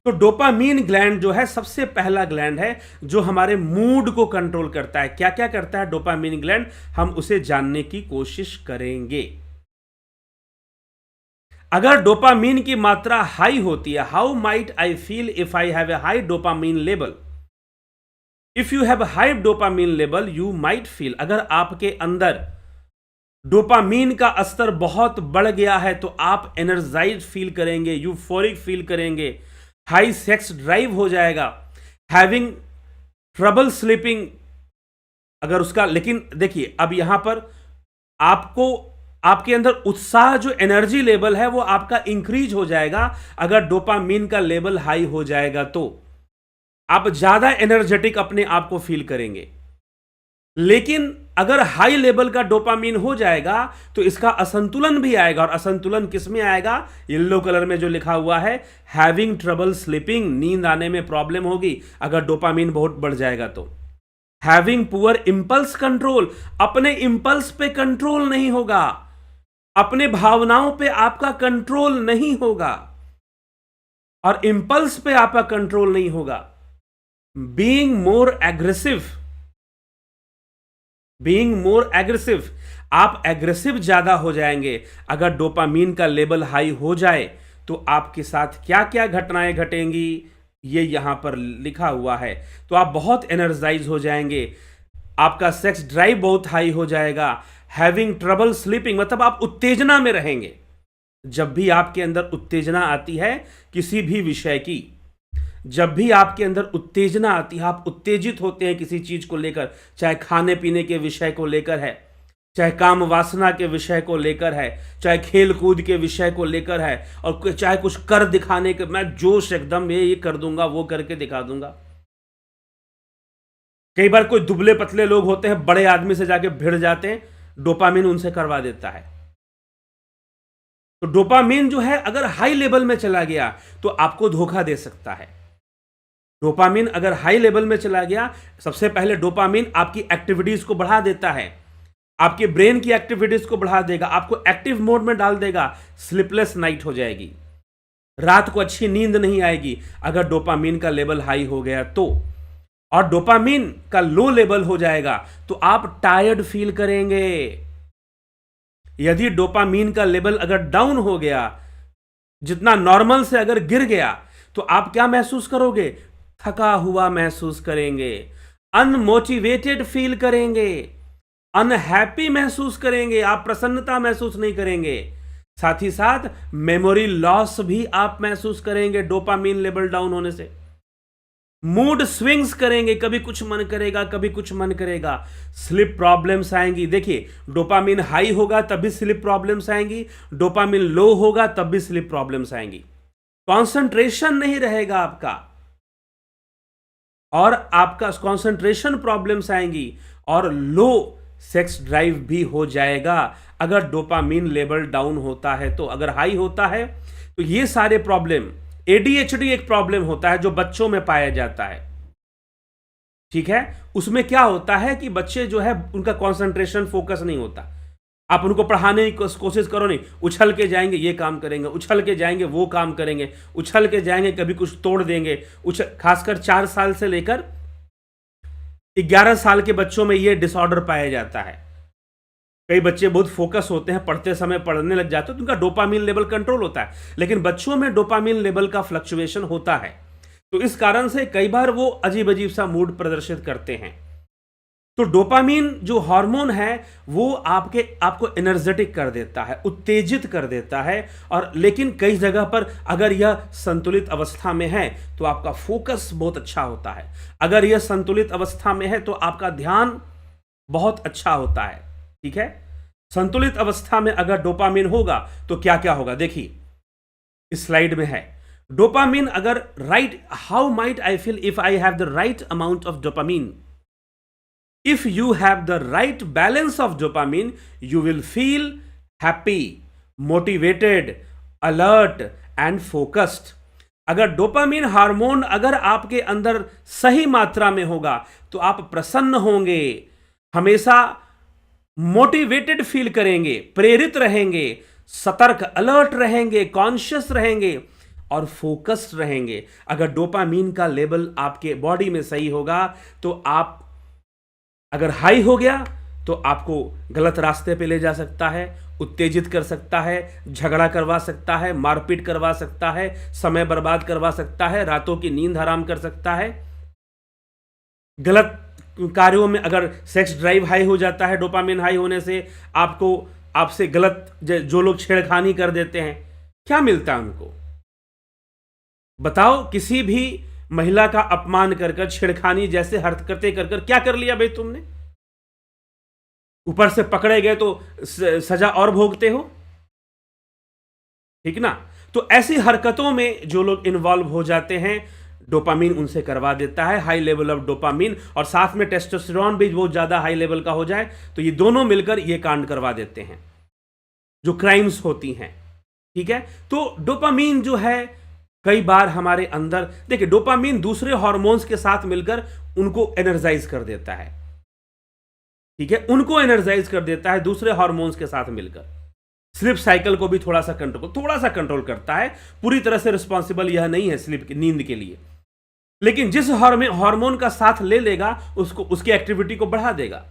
[SPEAKER 1] तो डोपामीन ग्लैंड जो है सबसे पहला ग्लैंड है जो हमारे मूड को कंट्रोल करता है। क्या क्या करता है डोपामीन ग्लैंड, हम उसे जानने की कोशिश करेंगे। अगर डोपामीन की मात्रा हाई होती है, how might I feel if I have a high dopamine level. If you have high dopamine level you might feel, अगर आपके अंदर डोपामीन का स्तर बहुत बढ़ गया है तो आप एनर्जाइज फील करेंगे, यूफोरिक फील करेंगे, हाई सेक्स ड्राइव हो जाएगा, हैविंग ट्रबल स्लीपिंग अगर उसका। लेकिन देखिए अब यहां पर आपको आपके अंदर उत्साह जो एनर्जी लेवल है वो आपका इंक्रीज हो जाएगा। अगर डोपामीन का लेवल हाई हो जाएगा तो आप ज्यादा एनर्जेटिक अपने आप को फील करेंगे। लेकिन अगर हाई लेवल का डोपामीन हो जाएगा तो इसका असंतुलन भी आएगा, और असंतुलन किस में आएगा, येलो कलर में जो लिखा हुआ है हैविंग ट्रबल स्लीपिंग, नींद आने में प्रॉब्लम होगी अगर डोपामीन बहुत बढ़ जाएगा तो। हैविंग पुअर इंपल्स कंट्रोल, अपने इंपल्स पे कंट्रोल नहीं होगा, अपने भावनाओं पे आपका कंट्रोल नहीं होगा, और इंपल्स पे आपका कंट्रोल नहीं होगा। Being more aggressive, being more aggressive, आप एग्रेसिव ज्यादा हो जाएंगे। अगर डोपामीन का लेवल हाई हो जाए तो आपके साथ क्या क्या घटनाएं घटेंगी ये यहां पर लिखा हुआ है। तो आप बहुत एनर्जाइज हो जाएंगे, आपका सेक्स ड्राइव बहुत हाई हो जाएगा, हैविंग ट्रबल स्लीपिंग मतलब आप उत्तेजना में रहेंगे। जब भी आपके अंदर उत्तेजना आती है किसी भी विषय की, जब भी आपके अंदर उत्तेजना आती है, आप उत्तेजित होते हैं किसी चीज को लेकर, चाहे खाने पीने के विषय को लेकर है, चाहे काम वासना के विषय को लेकर है, चाहे खेल कूद के विषय को लेकर है, और चाहे कुछ कर दिखाने के, मैं जोश एकदम ये कर दूंगा, वो करके दिखा दूंगा। कई बार कोई दुबले पतले लोग होते हैं, बड़े आदमी से जाके भिड़ जाते हैं, डोपामीन उनसे करवा देता है। तो डोपामीन जो है अगर हाई लेवल में चला गया तो आपको धोखा दे सकता है। डोपामीन अगर हाई लेवल में चला गया, सबसे पहले डोपामीन आपकी एक्टिविटीज को बढ़ा देता है, आपके ब्रेन की एक्टिविटीज को बढ़ा देगा, आपको एक्टिव मोड में डाल देगा, स्लीपलेस नाइट हो जाएगी, रात को अच्छी नींद नहीं आएगी अगर डोपामीन का लेवल हाई हो गया तो। और डोपामीन का लो लेवल हो जाएगा तो आप टायर्ड फील करेंगे। यदि डोपामीन का लेवल अगर डाउन हो गया, जितना नॉर्मल से अगर गिर गया, तो आप क्या महसूस करोगे, थका हुआ महसूस करेंगे, अनमोटिवेटेड फील करेंगे, अनहैप्पी महसूस करेंगे, आप प्रसन्नता महसूस नहीं करेंगे। साथ ही साथ मेमोरी लॉस भी आप महसूस करेंगे डोपामीन लेवल डाउन होने से। मूड स्विंग्स करेंगे, कभी कुछ मन करेगा, कभी कुछ मन करेगा, स्लीप प्रॉब्लम्स आएंगी। देखिए डोपामीन हाई होगा तब भी स्लीप प्रॉब्लम्स आएंगी, डोपामीन लो होगा तब भी स्लीप प्रॉब्लम्स आएंगी। कंसंट्रेशन नहीं रहेगा आपका, और आपका कंसंट्रेशन प्रॉब्लम्स आएंगी, और लो सेक्स ड्राइव भी हो जाएगा अगर डोपामीन लेवल डाउन होता है तो। अगर हाई होता है तो ये सारे प्रॉब्लम, एडीएचडी एक प्रॉब्लम होता है जो बच्चों में पाया जाता है, ठीक है। उसमें क्या होता है कि बच्चे जो है उनका कंसंट्रेशन फोकस नहीं होता, आप उनको पढ़ाने की कोशिश करो नहीं, उछल के जाएंगे ये काम करेंगे, उछल के जाएंगे वो काम करेंगे, उछल के जाएंगे कभी कुछ तोड़ देंगे। खासकर 4 साल से लेकर 11 साल के बच्चों में ये डिसऑर्डर पाया जाता है। कई बच्चे बहुत फोकस होते हैं, पढ़ते समय पढ़ने लग जाते हैं तो उनका डोपामीन लेवल कंट्रोल होता है, लेकिन बच्चों में डोपामीन लेवल का फ्लक्चुएशन होता है, तो इस कारण से कई बार वो अजीब अजीब सा मूड प्रदर्शित करते हैं। तो डोपामीन जो हार्मोन है वो आपको एनर्जेटिक कर देता है, उत्तेजित कर देता है, और लेकिन कई जगह पर अगर यह संतुलित अवस्था में है तो आपका फोकस बहुत अच्छा होता है, अगर यह संतुलित अवस्था में है तो आपका ध्यान बहुत अच्छा होता है, ठीक है। संतुलित अवस्था में अगर डोपामीन होगा तो क्या क्या होगा, देखिए इस स्लाइड में है। डोपामीन अगर right, how might I feel if I have the right amount of dopamine. If you have the right balance of dopamine, you will feel happy, motivated, alert and focused. अगर dopamine hormone अगर आपके अंदर सही मात्रा में होगा तो आप प्रसन्न होंगे, हमेशा मोटिवेटेड फील करेंगे, प्रेरित रहेंगे, सतर्क अलर्ट रहेंगे, कॉन्शियस रहेंगे और फोकस्ड रहेंगे। अगर डोपामिन का लेवल आपके बॉडी में सही होगा तो आप, अगर हाई हो गया तो आपको गलत रास्ते पे ले जा सकता है, उत्तेजित कर सकता है, झगड़ा करवा सकता है, मारपीट करवा सकता है, समय बर्बाद करवा सकता है, रातों की नींद हराम कर सकता है। गलत कार्यों में अगर सेक्स ड्राइव हाई हो जाता है, डोपामिन हाई होने से आपसे गलत जो लोग छेड़खानी कर देते हैं, क्या मिलता है उनको? बताओ, किसी भी महिला का अपमान कर कर, छेड़खानी जैसे हरकतें कर कर क्या कर लिया भाई तुमने? ऊपर से पकड़े गए तो सजा और भोगते हो, ठीक ना? तो ऐसी हरकतों में जो लोग इन्वॉल्व हो जाते हैं, डोपामिन उनसे करवा देता है हाई लेवल ऑफ डोपामिन, और साथ में टेस्टोस्टेरोन भी बहुत ज्यादा हाई लेवल का हो जाए तो ये दोनों मिलकर ये कांड करवा देते हैं, जो क्राइम्स होती हैं। ठीक है, तो डोपामिन जो है कई बार हमारे अंदर, देखिए डोपामिन दूसरे हार्मोन्स के साथ मिलकर उनको एनर्जाइज कर देता है। ठीक है, उनको एनर्जाइज कर देता है दूसरे हार्मोन्स के साथ मिलकर। स्लीप साइकिल को भी थोड़ा सा कंट्रोल करता है। पूरी तरह से रिस्पॉन्सिबल यह नहीं है स्लीप की, नींद के लिए, लेकिन जिस हार्मोन का साथ ले लेगा उसको, उसकी एक्टिविटी को बढ़ा देगा।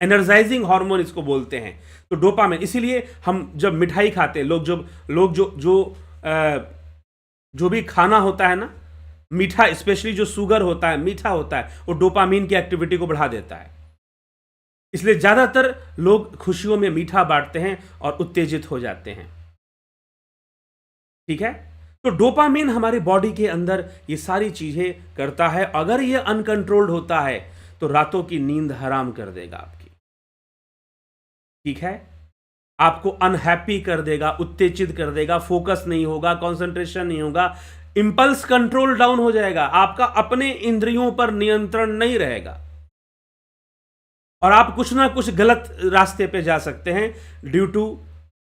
[SPEAKER 1] एनर्जाइजिंग हार्मोन इसको बोलते हैं। तो डोपामिन, इसीलिए हम जब मिठाई खाते हैं, जो भी खाना होता है ना मीठा, स्पेशली जो शुगर होता है, मीठा होता है, वो डोपामिन की एक्टिविटी को बढ़ा देता है। इसलिए ज्यादातर लोग खुशियों में मीठा बांटते हैं और उत्तेजित हो जाते हैं। ठीक है, तो डोपामिन हमारी बॉडी के अंदर ये सारी चीजें करता है। अगर ये अनकंट्रोल्ड होता है तो रातों की नींद हराम कर देगा आपकी। ठीक है, आपको अनहैप्पी कर देगा, उत्तेजित कर देगा, फोकस नहीं होगा, कंसंट्रेशन नहीं होगा, इंपल्स कंट्रोल डाउन हो जाएगा, आपका अपने इंद्रियों पर नियंत्रण नहीं रहेगा और आप कुछ ना कुछ गलत रास्ते पे जा सकते हैं due to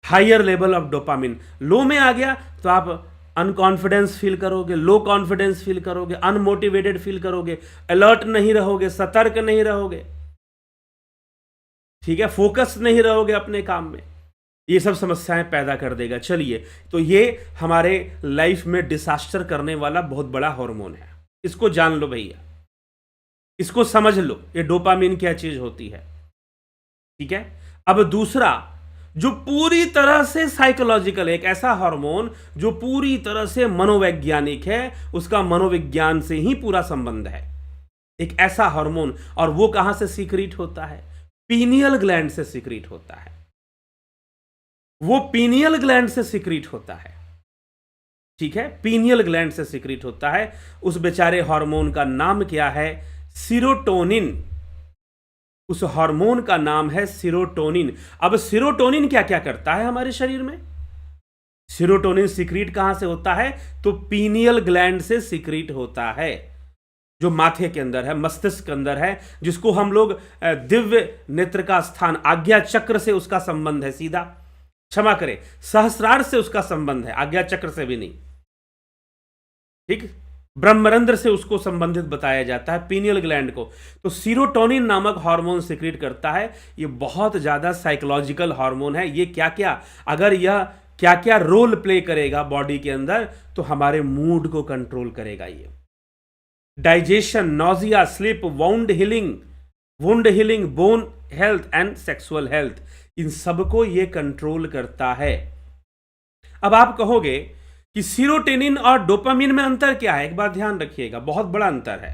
[SPEAKER 1] higher level of dopamine. Low में आ गया तो आप अनकॉन्फिडेंस फील करोगे, लो कॉन्फिडेंस फील करोगे, अनमोटिवेटेड फील करोगे, अलर्ट नहीं रहोगे, सतर्क नहीं रहोगे। ठीक है, फोकस नहीं रहोगे अपने काम में, ये सब समस्याएं पैदा कर देगा। चलिए, तो ये हमारे लाइफ में डिसास्टर करने वाला बहुत बड़ा हार्मोन है, इसको जान लो भैया, इसको समझ लो, ये डोपामिन क्या चीज होती है। ठीक है, अब दूसरा जो पूरी तरह से साइकोलॉजिकल, एक ऐसा हार्मोन जो पूरी तरह से मनोवैज्ञानिक है, उसका मनोविज्ञान से ही पूरा संबंध है। एक ऐसा हार्मोन, और वो कहां से सीक्रेट होता है? पीनियल ग्लैंड से सीक्रेट होता है। वो पीनियल ग्लैंड से सीक्रेट होता है। ठीक है, पीनियल ग्लैंड से सीक्रेट होता है। उस बेचारे हार्मोन का नाम क्या है? सीरोटोनिन। उस हार्मोन का नाम है सीरोटोनिन। अब सीरोटोनिन क्या क्या करता है हमारे शरीर में? सीरोटोनिन सीक्रेट कहां से होता है? तो पीनियल ग्लैंड से सीक्रेट होता है, जो माथे के अंदर है, मस्तिष्क के अंदर है, जिसको हम लोग दिव्य नेत्र का स्थान, आज्ञा चक्र से उसका संबंध है सीधा, क्षमा करें, सहस्रार से उसका संबंध है, आज्ञा चक्र से भी नहीं। ठीक, ब्रह्मरंध्र से उसको संबंधित बताया जाता है, पीनियल ग्लैंड को। तो सीरोटोनिन नामक हार्मोन सीक्रेट करता है। ये बहुत ज्यादा साइकोलॉजिकल हार्मोन है। ये क्या क्या, अगर यह क्या क्या रोल प्ले करेगा बॉडी के अंदर, तो हमारे मूड को कंट्रोल करेगा। ये digestion, nausea, sleep, wound healing, bone health and sexual health, इन सबको ये कंट्रोल करता है। अब आप कहोगे कि सीरोटोनिन और डोपामिन में अंतर क्या है? एक बात ध्यान रखिएगा, बहुत बड़ा अंतर है।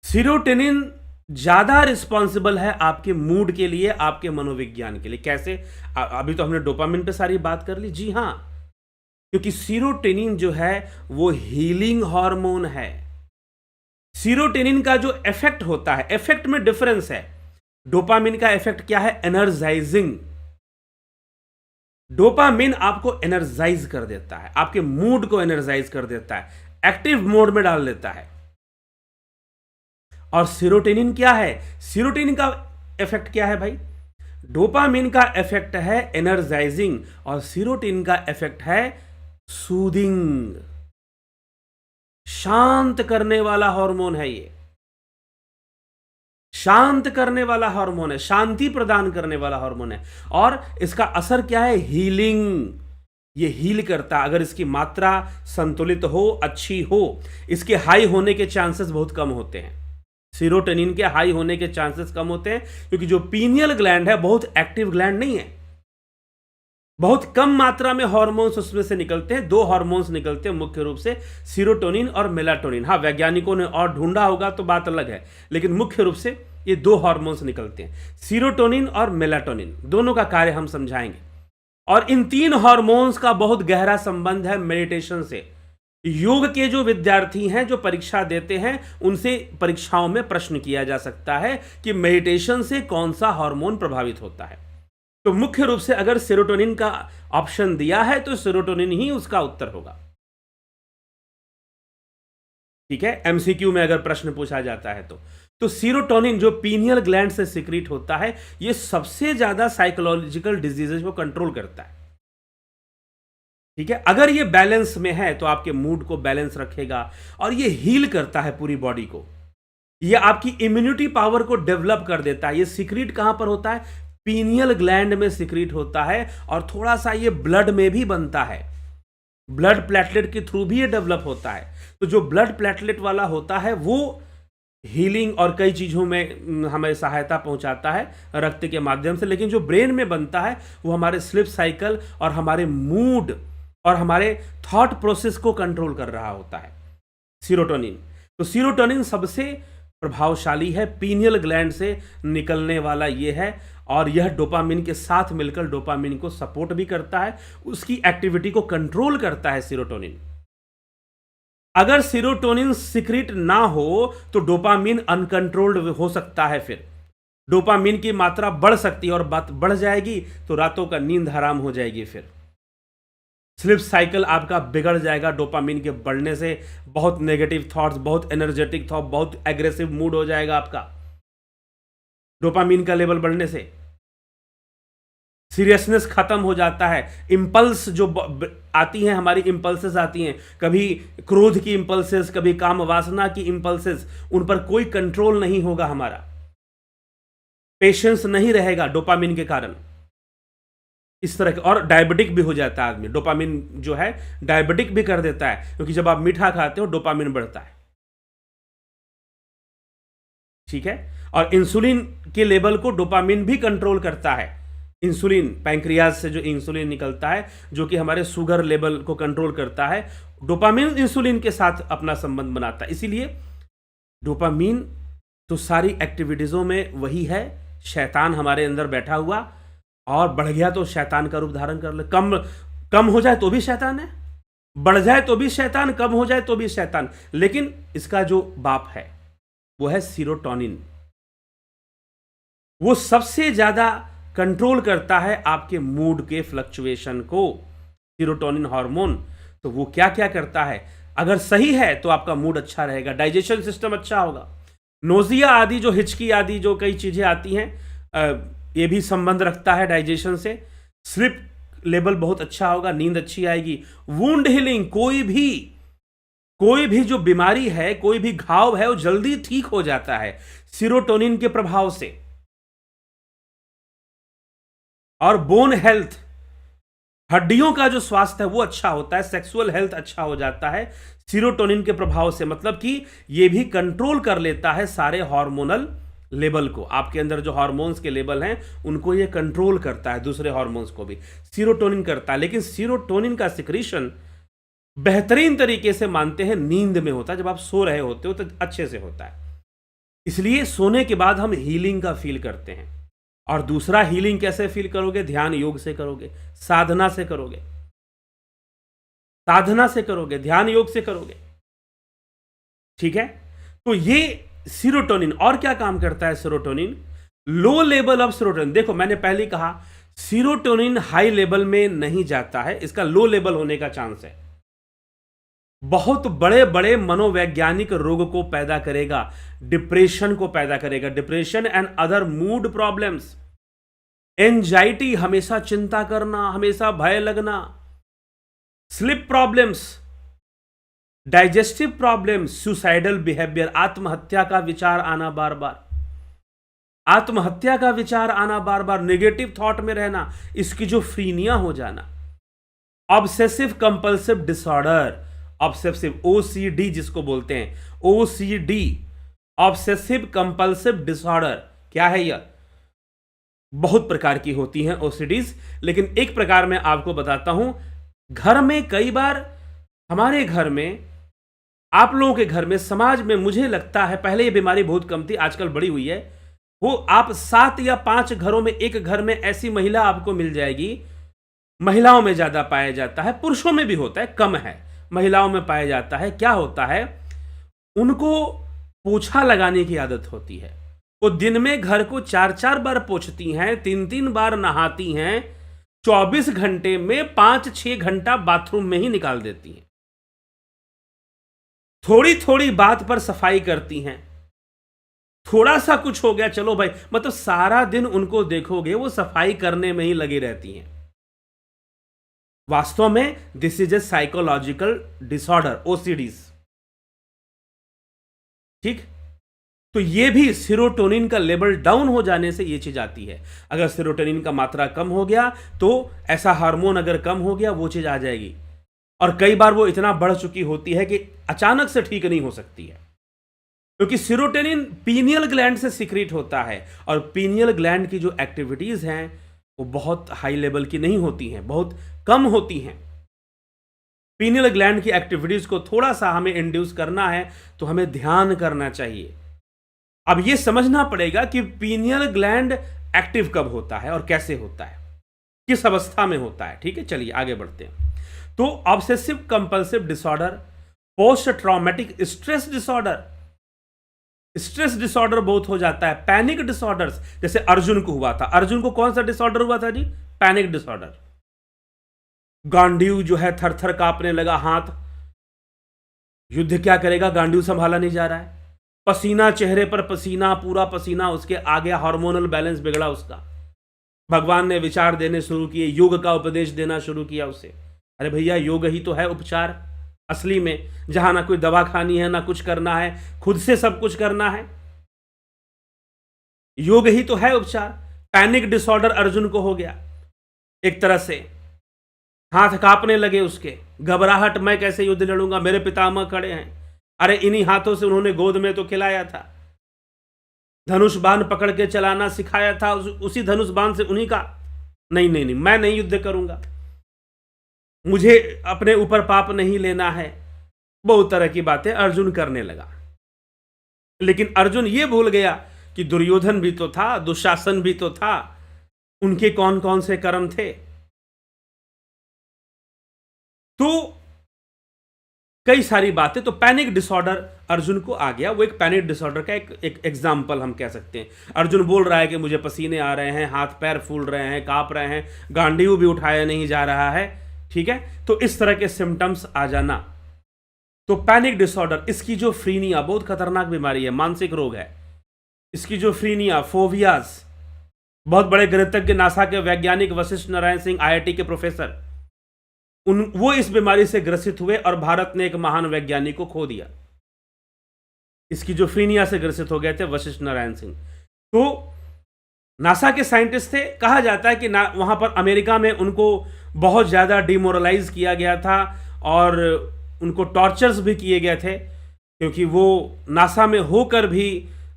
[SPEAKER 1] सीरोटोनिन ज्यादा रिस्पॉन्सिबल है आपके मूड के लिए, आपके मनोविज्ञान के लिए। कैसे? अभी तो हमने डोपामिन पे सारी बात कर ली। जी हां, क्योंकि सीरोटोनिन जो है वो हीलिंग हार्मोन है। सीरोटोनिन का जो इफेक्ट होता है, इफेक्ट में डिफरेंस है। डोपामिन का इफेक्ट क्या है? एनर्जाइजिंग। डोपामिन आपको एनर्जाइज कर देता है, आपके मूड को एनर्जाइज कर देता है, एक्टिव मोड में डाल देता है। और सीरोटोनिन क्या है? सीरोटोनिन का इफेक्ट क्या है भाई? डोपामिन का इफेक्ट है एनर्जाइजिंग और सीरोटोनिन का इफेक्ट है सूदिंग, शांत करने वाला हार्मोन है। ये शांत करने वाला हार्मोन है, शांति प्रदान करने वाला हार्मोन है। और इसका असर क्या है? हीलिंग। ये हील करता है। अगर इसकी मात्रा संतुलित हो, अच्छी हो, इसके हाई होने के चांसेस बहुत कम होते हैं। सीरोटोनिन के हाई होने के चांसेस कम होते हैं क्योंकि जो पीनियल ग्लैंड है बहुत एक्टिव ग्लैंड नहीं है। बहुत कम मात्रा में हार्मोन्स उसमें से निकलते हैं। दो हार्मोन्स निकलते हैं मुख्य रूप से, सीरोटोनिन और मेलाटोनिन। हाँ, वैज्ञानिकों ने और ढूंढा होगा तो बात अलग है, लेकिन मुख्य रूप से ये दो हार्मोन्स निकलते हैं, सीरोटोनिन और मेलाटोनिन। दोनों का कार्य हम समझाएंगे। और इन तीन हार्मोन्स का बहुत गहरा संबंध है मेडिटेशन से। योग के जो विद्यार्थी हैं जो परीक्षा देते हैं, उनसे परीक्षाओं में प्रश्न किया जा सकता है कि मेडिटेशन से कौन सा हार्मोन प्रभावित होता है। तो मुख्य रूप से अगर सेरोटोनिन का ऑप्शन दिया है तो सेरोटोनिन ही उसका उत्तर होगा। ठीक है, एमसीक्यू में अगर प्रश्न पूछा जाता है तो सीरोटोनिन जो पीनियल ग्लैंड से सिक्रीट होता है, यह सबसे ज्यादा साइकोलॉजिकल डिजीजेस को कंट्रोल करता है। ठीक है, अगर ये बैलेंस में है तो आपके मूड को बैलेंस रखेगा और ये हील करता है पूरी बॉडी को। ये आपकी इम्यूनिटी पावर को डेवलप कर देता है। ये सिक्रीट कहां पर होता है? पीनियल ग्लैंड में सिक्रीट होता है और थोड़ा सा ये ब्लड में भी बनता है। ब्लड प्लेटलेट के थ्रू भी ये डेवलप होता है। तो जो ब्लड प्लेटलेट वाला होता है वो हीलिंग और कई चीजों में हमें सहायता पहुंचाता है रक्त के माध्यम से। लेकिन जो ब्रेन में बनता है वो हमारे स्लीप साइकिल और हमारे मूड और हमारे थॉट प्रोसेस को कंट्रोल कर रहा होता है सीरोटोनिन। तो सीरोटोनिन सबसे प्रभावशाली है, पीनियल ग्लैंड से निकलने वाला ये है और यह डोपामिन के साथ मिलकर डोपामिन को सपोर्ट भी करता है, उसकी एक्टिविटी को कंट्रोल करता है सीरोटोनिन। अगर सीरोटोनिन सिक्रीट ना हो तो डोपामिन अनकंट्रोल्ड हो सकता है। फिर डोपामिन की मात्रा बढ़ सकती है और बात बढ़ जाएगी तो रातों का नींद हराम हो जाएगी। फिर स्लीप साइकिल आपका बिगड़ जाएगा डोपामिन के बढ़ने से। बहुत नेगेटिव थॉट्स, बहुत एनर्जेटिक थॉट, बहुत एग्रेसिव मूड हो जाएगा आपका डोपामिन का लेवल बढ़ने से। सीरियसनेस खत्म हो जाता है। इंपल्स जो आती हैं, हमारी इंपल्सेस आती हैं, कभी क्रोध की इंपल्सेस, कभी काम वासना की इंपल्सेस, उन पर कोई कंट्रोल नहीं होगा हमारा। पेशेंस नहीं रहेगा डोपामिन के कारण। इस तरह के, और डायबिटिक भी हो जाता है आदमी। डोपामिन जो है डायबिटिक भी कर देता है क्योंकि जब आप मीठा खाते हो डोपामिन बढ़ता है। ठीक है, और इंसुलिन के लेवल को डोपामिन भी कंट्रोल करता है। इंसुलिन, पैंक्रियाज से जो इंसुलिन निकलता है जो कि हमारे शुगर लेवल को कंट्रोल करता है, डोपामिन इंसुलिन के साथ अपना संबंध बनाता है। इसीलिए डोपामिन तो सारी एक्टिविटीजों में वही है, शैतान हमारे अंदर बैठा हुआ, और बढ़ गया तो शैतान का रूप धारण कर ले। कम हो जाए तो भी शैतान है, बढ़ जाए तो भी शैतान, कम हो जाए तो भी शैतान। लेकिन इसका जो बाप है वो है सीरोटोनिन। वो सबसे ज्यादा कंट्रोल करता है आपके मूड के फ्लक्चुएशन को, सीरोटोनिन हार्मोन। तो वो क्या क्या करता है? अगर सही है तो आपका मूड अच्छा रहेगा, डाइजेशन सिस्टम अच्छा होगा, नोजिया आदि जो हिचकी आदि जो कई चीजें आती हैं ये भी संबंध रखता है डाइजेशन से। स्लीप लेवल बहुत अच्छा होगा, नींद अच्छी आएगी। वुंड हीलिंग, कोई भी जो बीमारी है, कोई भी घाव है, वो जल्दी ठीक हो जाता है सीरोटोनिन के प्रभाव से। और बोन हेल्थ, हड्डियों का जो स्वास्थ्य है वो अच्छा होता है, सेक्सुअल हेल्थ अच्छा हो जाता है सीरोटोनिन के प्रभाव से। मतलब कि ये भी कंट्रोल कर लेता है सारे हार्मोनल लेवल को। आपके अंदर जो हार्मोन्स के लेवल हैं उनको ये कंट्रोल करता है, दूसरे हार्मोन्स को भी सीरोटोनिन करता है। लेकिन सीरोटोनिन का सिक्रीशन बेहतरीन तरीके से मानते हैं नींद में होता है, जब आप सो रहे होते हो तो अच्छे से होता है। इसलिए सोने के बाद हम हीलिंग का फील करते हैं। और दूसरा, हीलिंग कैसे फील करोगे? ध्यान योग से करोगे, साधना से करोगे, ध्यान योग से करोगे। ठीक है, तो ये सीरोटोनिन। और क्या काम करता है serotonin? Low level of serotonin. देखो, मैंने पहले कहा सीरोटोनिन हाई लेवल में नहीं जाता है, इसका लो लेवल होने का चांस है। बहुत बड़े बड़े मनोवैज्ञानिक रोग को पैदा करेगा, डिप्रेशन को पैदा करेगा, depression and other mood problems. Anxiety, हमेशा चिंता करना, हमेशा भय लगना, slip problems, digestive problems, suicidal behaviour, आत्महत्या का विचार आना बार बार, आत्महत्या का विचार आना बार बार, नेगेटिव थॉट में रहना, स्किज़ोफ्रीनिया हो जाना, obsessive compulsive disorder, obsessive OCD जिसको बोलते हैं, ओसीडी, ऑब्सेसिव कंपल्सिव डिसऑर्डर, क्या है यह? बहुत प्रकार की होती हैं ओसीडीज, लेकिन एक प्रकार मैं आपको बताता हूं। घर में कई बार, हमारे घर में, आप लोगों के घर में, समाज में, मुझे लगता है पहले ये बीमारी बहुत कम थी, आजकल बड़ी हुई है। वो आप 7 या 5 घरों में एक घर में ऐसी महिला आपको मिल जाएगी, महिलाओं में ज्यादा पाया जाता है, पुरुषों में भी होता है, कम है, महिलाओं में पाया जाता है। क्या होता है? उनको पोछा लगाने की आदत होती है। वो दिन में घर को 4-4 बार पोंछती हैं, 3-3 बार नहाती हैं, 24 घंटे में 5-6 घंटा बाथरूम में ही निकाल देती हैं। थोड़ी थोड़ी बात पर सफाई करती हैं, थोड़ा सा कुछ हो गया, चलो भाई, मतलब सारा दिन उनको देखोगे वो सफाई करने में ही लगी रहती हैं। वास्तव में this is a psychological disorder, OCDs. ठीक, तो ये भी सेरोटोनिन का लेवल डाउन हो जाने से ये चीज आती है। अगर सेरोटोनिन का मात्रा कम हो गया तो ऐसा हार्मोन अगर कम हो गया, वो चीज आ जाएगी। और कई बार वो इतना बढ़ चुकी होती है कि अचानक से ठीक नहीं हो सकती है, क्योंकि सेरोटोनिन पीनियल ग्लैंड से सिक्रीट होता है, और पीनियल ग्लैंड की जो एक्टिविटीज हैं वो बहुत हाई लेवल की नहीं होती हैं, बहुत कम होती हैं। पीनियल ग्लैंड की एक्टिविटीज को थोड़ा सा हमें इंड्यूस करना है तो हमें ध्यान करना चाहिए। अब यह समझना पड़ेगा कि पीनियल ग्लैंड एक्टिव कब होता है और कैसे होता है, किस अवस्था में होता है। ठीक है, चलिए आगे बढ़ते हैं। तो obsessive compulsive disorder, post traumatic stress disorder, stress disorder बहुत हो जाता है, पैनिक डिसऑर्डर्स, जैसे अर्जुन को हुआ था। अर्जुन को कौन सा डिसऑर्डर हुआ था जी? Panic disorder. गांडीव जो है थर थर कांपने लगा, हाथ, युद्ध क्या करेगा, गांडीव संभाला नहीं जा रहा है, पसीना चेहरे पर, पसीना, पूरा पसीना उसके आ गया, हार्मोनल बैलेंस बिगड़ा उसका। भगवान ने विचार देने शुरू किए, योग का उपदेश देना शुरू किया उसे। अरे भैया, योग ही तो है उपचार असली में, जहां ना कोई दवा खानी है, ना कुछ करना है, खुद से सब कुछ करना है, योग ही तो है उपचार। पैनिक डिसऑर्डर अर्जुन को हो गया, एक तरह से हाथ कांपने लगे उसके, घबराहट, मैं कैसे युद्ध लड़ूंगा, मेरे पितामह खड़े हैं। अरे इन्हीं हाथों से उन्होंने गोद में तो खिलाया था, धनुष बाण पकड़ के चलाना सिखाया था, उसी धनुष बाण से उन्हीं का, नहीं नहीं नहीं, मैं नहीं युद्ध करूंगा, मुझे अपने ऊपर पाप नहीं लेना है। बहुत तरह की बातें अर्जुन करने लगा। लेकिन अर्जुन ये भूल गया कि दुर्योधन भी तो था, दुशासन भी तो था, उनके कौन कौन से कर्म थे। तो कई सारी बातें, तो पैनिक डिसऑर्डर अर्जुन को आ गया। वो एक पैनिक डिसऑर्डर का एक एग्जाम्पल हम कह सकते हैं। अर्जुन बोल रहा है कि मुझे पसीने आ रहे हैं, हाथ पैर फूल रहे हैं, कांप रहे हैं, गांडीव भी उठाया नहीं जा रहा है। ठीक है, तो इस तरह के सिम्टम्स आ जाना, तो पैनिक डिसऑर्डर। स्किज़ोफ्रीनिया बहुत खतरनाक बीमारी है, मानसिक रोग है। स्किज़ोफ्रीनिया, फोबियाज, बहुत बड़े गणितज्ञ, नासा के वैज्ञानिक वशिष्ठ नारायण सिंह, आईआईटी के प्रोफेसर, वो इस बीमारी से ग्रसित हुए और भारत ने एक महान वैज्ञानिक को खो दिया। स्किज़ोफ्रीनिया से ग्रसित हो गए थे वशिष्ठ नारायण सिंह। तो नासा के साइंटिस्ट थे, कहा जाता है कि वहां पर अमेरिका में उनको बहुत ज़्यादा डिमोरलाइज किया गया था और उनको टॉर्चर्स भी किए गए थे, क्योंकि वो नासा में होकर भी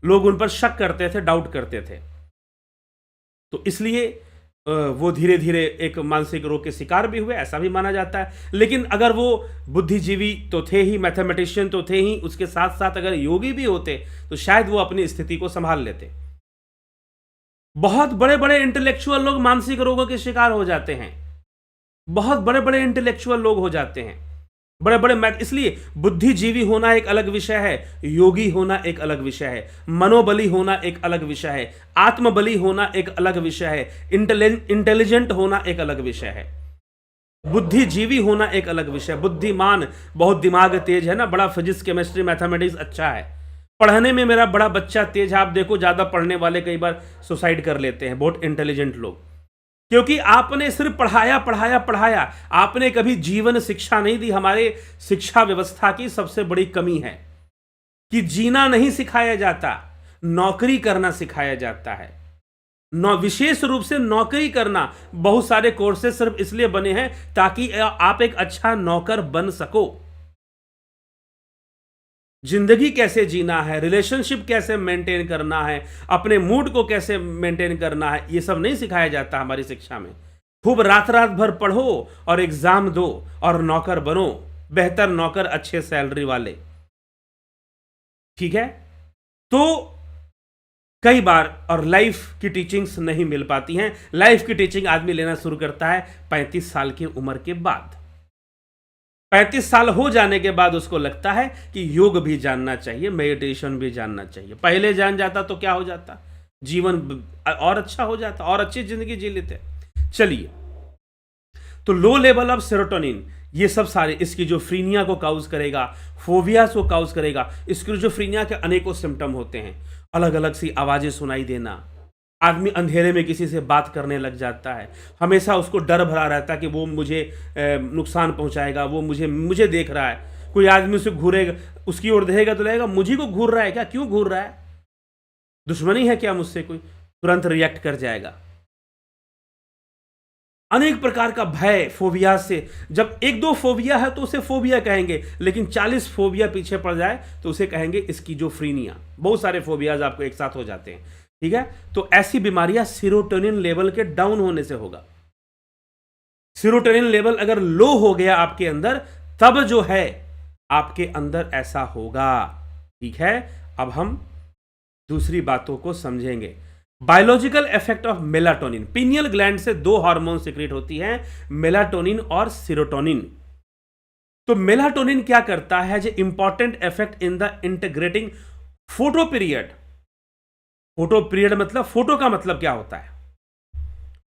[SPEAKER 1] लोग उन पर शक करते थे, डाउट करते थे। तो इसलिए वो धीरे धीरे एक मानसिक रोग के शिकार भी हुए, ऐसा भी माना जाता है। लेकिन अगर वो बुद्धिजीवी तो थे ही, मैथमेटिशियन तो थे ही, उसके साथ साथ अगर योगी भी होते तो शायद वो अपनी स्थिति को संभाल लेते। बहुत बड़े बड़े इंटेलेक्चुअल लोग मानसिक रोगों के शिकार हो जाते हैं, बहुत बड़े बड़े इंटेलेक्चुअल लोग हो जाते हैं, बड़े बड़े मैथ। इसलिए बुद्धिजीवी होना एक अलग विषय है, योगी होना एक अलग विषय है, मनोबली होना एक अलग विषय है, आत्मबली होना एक अलग विषय है, इंटेलिजेंट होना एक अलग विषय है, बुद्धिजीवी होना एक अलग विषय। बुद्धिमान, बहुत दिमाग तेज है ना, बड़ा फिजिक्स केमिस्ट्री मैथमेटिक्स अच्छा है, पढ़ने में मेरा बड़ा बच्चा तेज है, आप देखो ज्यादा पढ़ने वाले कई बार सुसाइड कर लेते हैं, बहुत इंटेलिजेंट लोग, क्योंकि आपने सिर्फ पढ़ाया पढ़ाया पढ़ाया, आपने कभी जीवन शिक्षा नहीं दी। हमारे शिक्षा व्यवस्था की सबसे बड़ी कमी है कि जीना नहीं सिखाया जाता, नौकरी करना सिखाया जाता है। विशेष रूप से नौकरी करना। बहुत सारे कोर्सेज सिर्फ इसलिए बने हैं ताकि आप एक अच्छा नौकर बन सको। जिंदगी कैसे जीना है, रिलेशनशिप कैसे मेंटेन करना है, अपने मूड को कैसे मेंटेन करना है, ये सब नहीं सिखाया जाता हमारी शिक्षा में। खूब रात रात भर पढ़ो और एग्जाम दो और नौकर बनो, बेहतर नौकर, अच्छे सैलरी वाले। ठीक है, तो कई बार और लाइफ की टीचिंग्स नहीं मिल पाती हैं। लाइफ की टीचिंग आदमी लेना शुरू करता है 35 साल की उम्र के बाद। 35 साल हो जाने के बाद उसको लगता है कि योग भी जानना चाहिए, मेडिटेशन भी जानना चाहिए। पहले जान जाता तो क्या हो जाता, जीवन और अच्छा हो जाता और अच्छी जिंदगी जी लेते। चलिए, तो लो लेवल ऑफ सेरोटोनिन, ये सब सारे स्किज़ोफ्रेनिया को काउज करेगा, फोबियास को काउज करेगा। स्किज़ोफ्रेनिया के अनेकों सिम्टम होते हैं, अलग अलग सी आवाजें सुनाई देना, आदमी अंधेरे में किसी से बात करने लग जाता है, हमेशा उसको डर भरा रहता है कि वो मुझे नुकसान पहुंचाएगा, वो मुझे देख रहा है। कोई आदमी उसे घूरेगा, उसकी ओर देखेगा तो लगेगा मुझे को घूर रहा है क्या, क्यों घूर रहा है, दुश्मनी है क्या मुझसे, कोई तुरंत रिएक्ट कर जाएगा। अनेक प्रकार का भय फोबिया से, जब एक दो फोबिया है तो उसे फोबिया कहेंगे, लेकिन 40 फोबिया पीछे पड़ जाए तो उसे कहेंगे स्किज़ोफ्रेनिया। बहुत सारे फोबियाज आपको एक साथ हो जाते हैं। ठीक है, तो ऐसी बीमारियां सेरोटोनिन लेवल के डाउन होने से होगा। सेरोटोनिन लेवल अगर लो हो गया आपके अंदर, तब जो है आपके अंदर ऐसा होगा। ठीक है, अब हम दूसरी बातों को समझेंगे। Biological effect of melatonin. Pineal gland से दो हार्मोन सिक्रेट होती हैं, मेलाटोनिन और सेरोटोनिन। तो मेलाटोनिन क्या करता है, जो important effect in the integrating photo period. Photo period मतलब, फोटो का मतलब क्या होता है,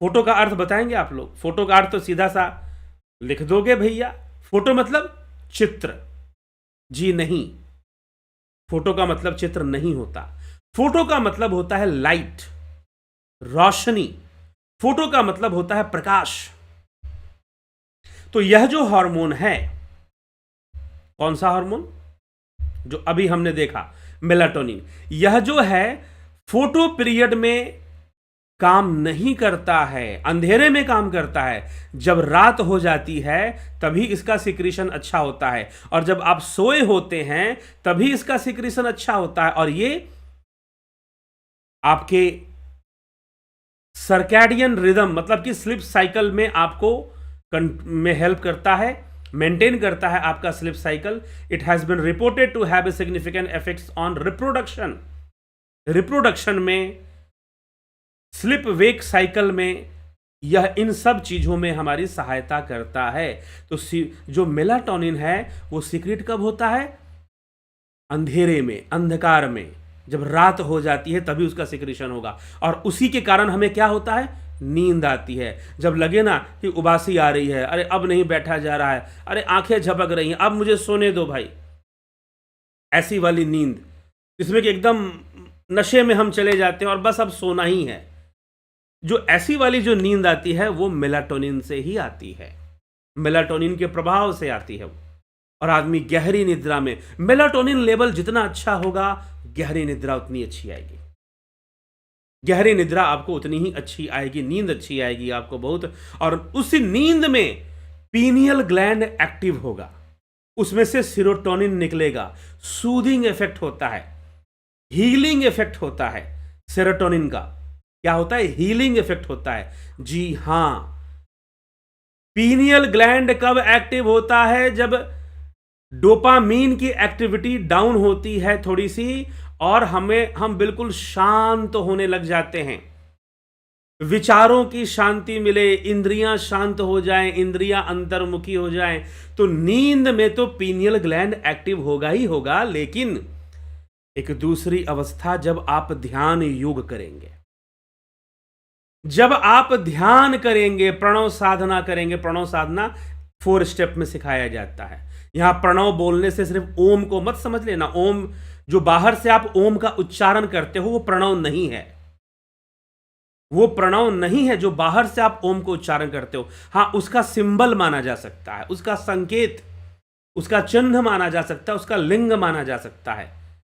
[SPEAKER 1] फोटो का अर्थ बताएंगे आप लोग। फोटो का अर्थ तो सीधा सा लिख दोगे भैया, फोटो मतलब चित्र। जी नहीं, फोटो का मतलब चित्र नहीं होता। फोटो का मतलब होता है लाइट, रोशनी। फोटो का मतलब होता है प्रकाश। तो यह जो हार्मोन है, कौन सा हार्मोन, जो अभी हमने देखा मेलाटोनिन, यह जो है फोटो पीरियड में काम नहीं करता है, अंधेरे में काम करता है। जब रात हो जाती है तभी इसका सिक्रीशन अच्छा होता है, और जब आप सोए होते हैं तभी इसका सिक्रीशन अच्छा होता है। और ये आपके सर्कैडियन रिदम मतलब कि स्लीप साइकिल में आपको में हेल्प करता है, मेंटेन करता है आपका sleep cycle. It has been reported to have a significant effects on reproduction. Reproduction में, स्लिप वेक साइकिल में, यह इन सब चीजों में हमारी सहायता करता है। तो जो मेलाटोनिन है वो सीक्रेट कब होता है, अंधेरे में, अंधकार में, जब रात हो जाती है तभी उसका सिक्रेशन होगा। और उसी के कारण हमें क्या होता है, नींद आती है। जब लगे ना कि उबासी आ रही है, अरे अब नहीं बैठा जा रहा है, अरे आंखें झपक रही हैं, अब मुझे सोने दो भाई, ऐसी वाली नींद जिसमें कि एकदम नशे में हम चले जाते हैं और बस अब सोना ही है, जो ऐसी वाली जो नींद आती है वो मेलाटोनिन से ही आती है, मेलाटोनिन के प्रभाव से आती है। और आदमी गहरी निद्रा में, मेलाटोनिन लेवल जितना अच्छा होगा गहरी निद्रा उतनी अच्छी आएगी। गहरी निद्रा आपको उतनी ही अच्छी आएगी, नींद अच्छी आएगी आपको बहुत। और उसी नींद में पीनियल ग्लैंड एक्टिव होगा, उसमें से सेरोटोनिन निकलेगा, सूदिंग इफेक्ट होता है, हीलिंग इफेक्ट होता है। सेरोटोनिन का क्या होता है, हीलिंग इफेक्ट होता है। जी हां, पीनियल ग्लैंड कब एक्टिव होता है, जब डोपामीन की एक्टिविटी डाउन होती है थोड़ी सी, और हम बिल्कुल शांत होने लग जाते हैं, विचारों की शांति मिले, इंद्रियां शांत हो जाएं, इंद्रियां अंतर्मुखी हो जाएं। तो नींद में तो पीनियल ग्लैंड एक्टिव होगा ही होगा, लेकिन एक दूसरी अवस्था, जब आप ध्यान योग करेंगे, जब आप ध्यान करेंगे, प्रणव साधना करेंगे। प्रणव साधना 4 स्टेप में सिखाया जाता है। यहां प्रणव बोलने से सिर्फ ओम को मत समझ लेना, ओम जो बाहर से आप ओम का उच्चारण करते हो वो प्रणव नहीं है, वो प्रणव नहीं है जो बाहर से आप ओम को उच्चारण करते हो। हां, उसका सिंबल माना जा सकता है, उसका संकेत, उसका चिन्ह माना जा सकता है, उसका लिंग माना जा सकता है,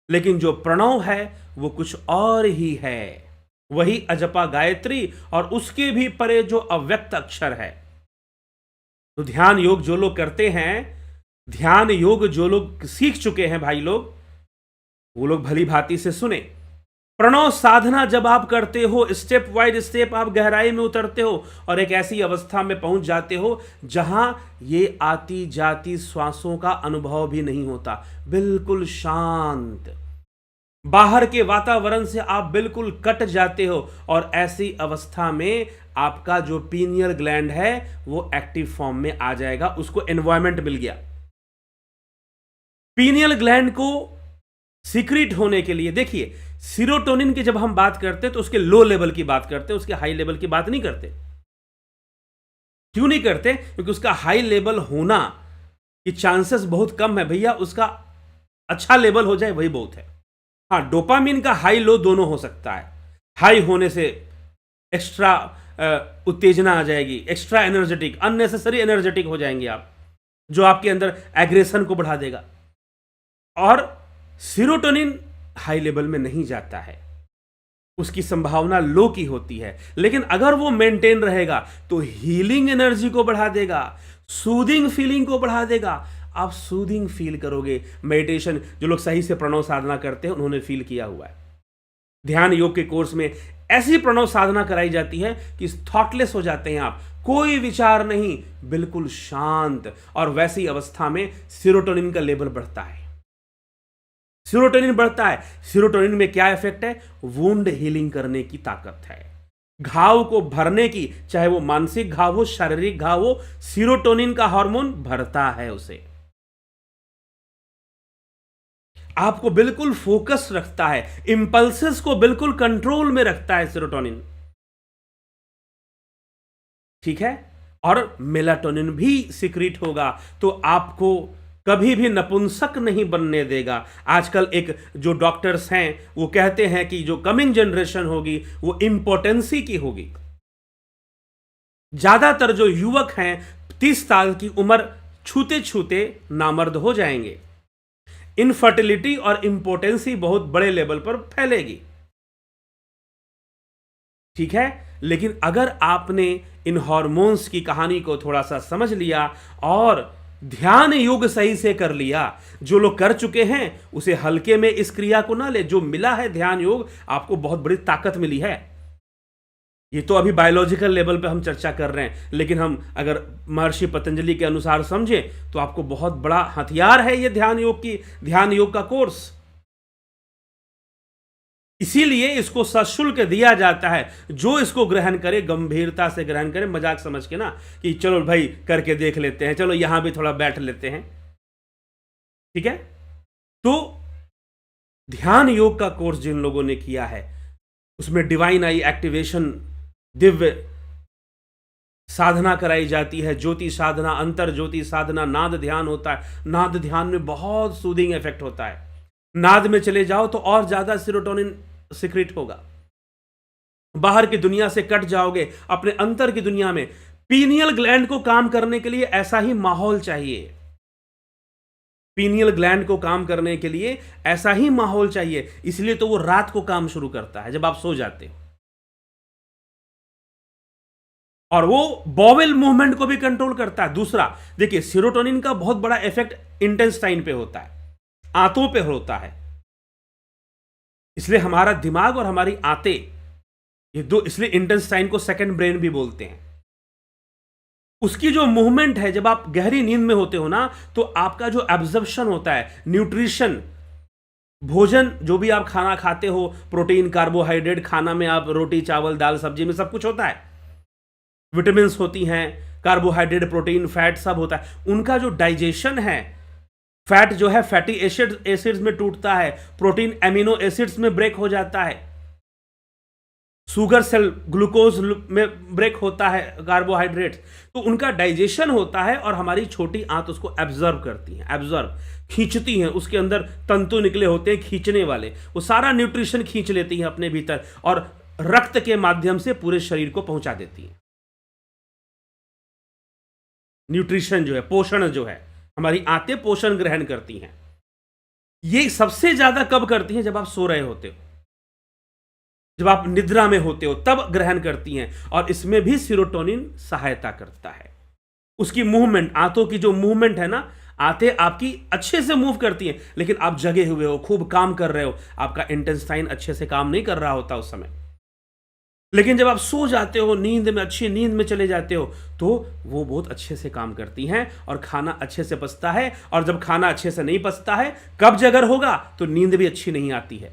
[SPEAKER 1] लेकिन जो प्रणव है वो कुछ और ही है, वही अजपा गायत्री और उसके भी परे जो अव्यक्त अक्षर है। तो ध्यान योग जो लोग करते हैं, ध्यान योग जो लोग सीख चुके हैं भाई लोग, वो लोग भली भांति से सुने। प्रणव साधना जब आप करते हो, स्टेप वाइज स्टेप आप गहराई में उतरते हो और एक ऐसी अवस्था में पहुंच जाते हो जहां ये आती जाती श्वासों का अनुभव भी नहीं होता, बिल्कुल शांत, बाहर के वातावरण से आप बिल्कुल कट जाते हो और ऐसी अवस्था में आपका जो पीनियल ग्लैंड है वो एक्टिव फॉर्म में आ जाएगा, उसको एनवायरमेंट मिल गया। पीनियल ग्लैंड को सीक्रेट होने के लिए, देखिए सीरोटोनिन की जब हम बात करते हैं तो उसके लो लेवल की बात करते हैं, उसके हाई लेवल की बात नहीं करते। क्यों नहीं करते? क्योंकि उसका हाई लेवल होना की चांसेस बहुत कम है भैया, उसका अच्छा लेवल हो जाए वही बहुत है। हाँ, डोपामिन का हाई लो दोनों हो सकता है। हाई होने से एक्स्ट्रा उत्तेजना आ जाएगी, एक्स्ट्रा एनर्जेटिक, अननेसेसरी एनर्जेटिक हो जाएंगे आप, जो आपके अंदर एग्रेशन को बढ़ा देगा। और सीरोटोनिन हाई लेवल में नहीं जाता है, उसकी संभावना लो की होती है, लेकिन अगर वो मेंटेन रहेगा तो हीलिंग एनर्जी को बढ़ा देगा, सूदिंग फीलिंग को बढ़ा देगा। आप सूदिंग फील करोगे। मेडिटेशन जो लोग सही से प्रणव साधना करते हैं उन्होंने फील किया हुआ है। ध्यान योग के कोर्स में ऐसी प्रणव साधना कराई जाती है कि थॉटलेस हो जाते हैं आप, कोई विचार नहीं, बिल्कुल शांत, और वैसी अवस्था में सीरोटोनिन का लेवल बढ़ता है। सीरोटोनिन बढ़ता है। सीरोटोनिन में क्या इफेक्ट है? वुंड हीलिंग करने की ताकत है, घाव को भरने की, चाहे वो मानसिक घाव हो, शारीरिक घाव हो, सीरोटोनिन का हार्मोन भरता है उसे। आपको बिल्कुल फोकस रखता है, इंपल्सेस को बिल्कुल कंट्रोल में रखता है सीरोटोनिन, ठीक है। और मेलाटोनिन भी सिक्रीट होगा तो आपको कभी भी नपुंसक नहीं बनने देगा। आजकल एक जो डॉक्टर्स हैं वो कहते हैं कि जो कमिंग जनरेशन होगी वो इंपोटेंसी की होगी। ज्यादातर जो युवक हैं 30 साल की उम्र छूते छूते नामर्द हो जाएंगे। इनफर्टिलिटी और इंपोटेंसी बहुत बड़े लेवल पर फैलेगी, ठीक है। लेकिन अगर आपने इन हार्मोन्स की कहानी को थोड़ा सा समझ लिया और ध्यान योग सही से कर लिया, जो लोग कर चुके हैं उसे हल्के में इस क्रिया को ना ले। जो मिला है ध्यान योग, आपको बहुत बड़ी ताकत मिली है। ये तो अभी बायोलॉजिकल लेवल पे हम चर्चा कर रहे हैं, लेकिन हम अगर महर्षि पतंजलि के अनुसार समझे तो आपको बहुत बड़ा हथियार है ये ध्यान योग का कोर्स। इसीलिए इसको सशुल्क दिया जाता है। जो इसको ग्रहण करे गंभीरता से ग्रहण करे, मजाक समझ के ना कि चलो भाई करके देख लेते हैं, चलो यहां भी थोड़ा बैठ लेते हैं, ठीक है। तो ध्यान योग का कोर्स जिन लोगों ने किया है उसमें डिवाइन आई एक्टिवेशन, दिव्य साधना कराई जाती है, ज्योति साधना, अंतर ज्योति साधना, नाद ध्यान होता है। नाद ध्यान में बहुत सूदिंग इफेक्ट होता है। नाद में चले जाओ तो और ज्यादा सीरोटोनिन सीक्रेट होगा। बाहर की दुनिया से कट जाओगे, अपने अंतर की दुनिया में। पीनियल ग्लैंड को काम करने के लिए ऐसा ही माहौल चाहिए। पीनियल ग्लैंड को काम करने के लिए ऐसा ही माहौल चाहिए। इसलिए तो वो रात को काम शुरू करता है जब आप सो जाते हो, और वो बॉवेल मूवमेंट को भी कंट्रोल करता है। दूसरा देखिए, सीरोटोनिन का बहुत बड़ा इफेक्ट इंटेस्टाइन पे होता है, आंतों पे होता है। इसलिए हमारा दिमाग और हमारी आंतें, ये दो, इसलिए इंटेस्टाइन को सेकंड ब्रेन भी बोलते हैं। उसकी जो मूवमेंट है, जब आप गहरी नींद में होते हो ना, तो आपका जो एब्जॉर्प्शन होता है, न्यूट्रिशन, भोजन, जो भी आप खाना खाते हो, प्रोटीन, कार्बोहाइड्रेट, खाना में आप रोटी, चावल, दाल, सब्जी में सब कुछ होता है, विटामिन होती हैं, कार्बोहाइड्रेट, प्रोटीन, फैट सब होता है। उनका जो डाइजेशन है, फैट जो है फैटी एसिड्स में टूटता है, प्रोटीन एमिनो एसिड्स में ब्रेक हो जाता है। शुगर सेल ग्लूकोज में ब्रेक होता है, कार्बोहाइड्रेट, तो उनका डाइजेशन होता है और हमारी छोटी आंत उसको एब्जॉर्ब करती है, एब्जॉर्ब खींचती हैं, उसके अंदर तंतु निकले होते हैं खींचने वाले, वो सारा न्यूट्रिशन खींच लेती हैं अपने भीतर और रक्त के माध्यम से पूरे शरीर को पहुंचा देती हैं। न्यूट्रिशन जो है, पोषण जो है, हमारी आंतें पोषण ग्रहण करती हैं। ये सबसे ज्यादा कब करती हैं? जब आप सो रहे होते हो, जब आप निद्रा में होते हो, तब ग्रहण करती हैं। और इसमें भी सीरोटोनिन सहायता करता है। उसकी मूवमेंट, आंतों की जो मूवमेंट है ना, आंतें आपकी अच्छे से मूव करती हैं, लेकिन आप जगे हुए हो, खूब काम कर रहे हो, आपका इंटेस्टाइन अच्छे से काम नहीं कर रहा होता उस समय। लेकिन जब आप सो जाते हो, नींद में, अच्छी नींद में चले जाते हो, तो वो बहुत अच्छे से काम करती हैं और खाना अच्छे से पचता है। और जब खाना अच्छे से नहीं पचता है, कब्ज अगर होगा तो नींद भी अच्छी नहीं आती है।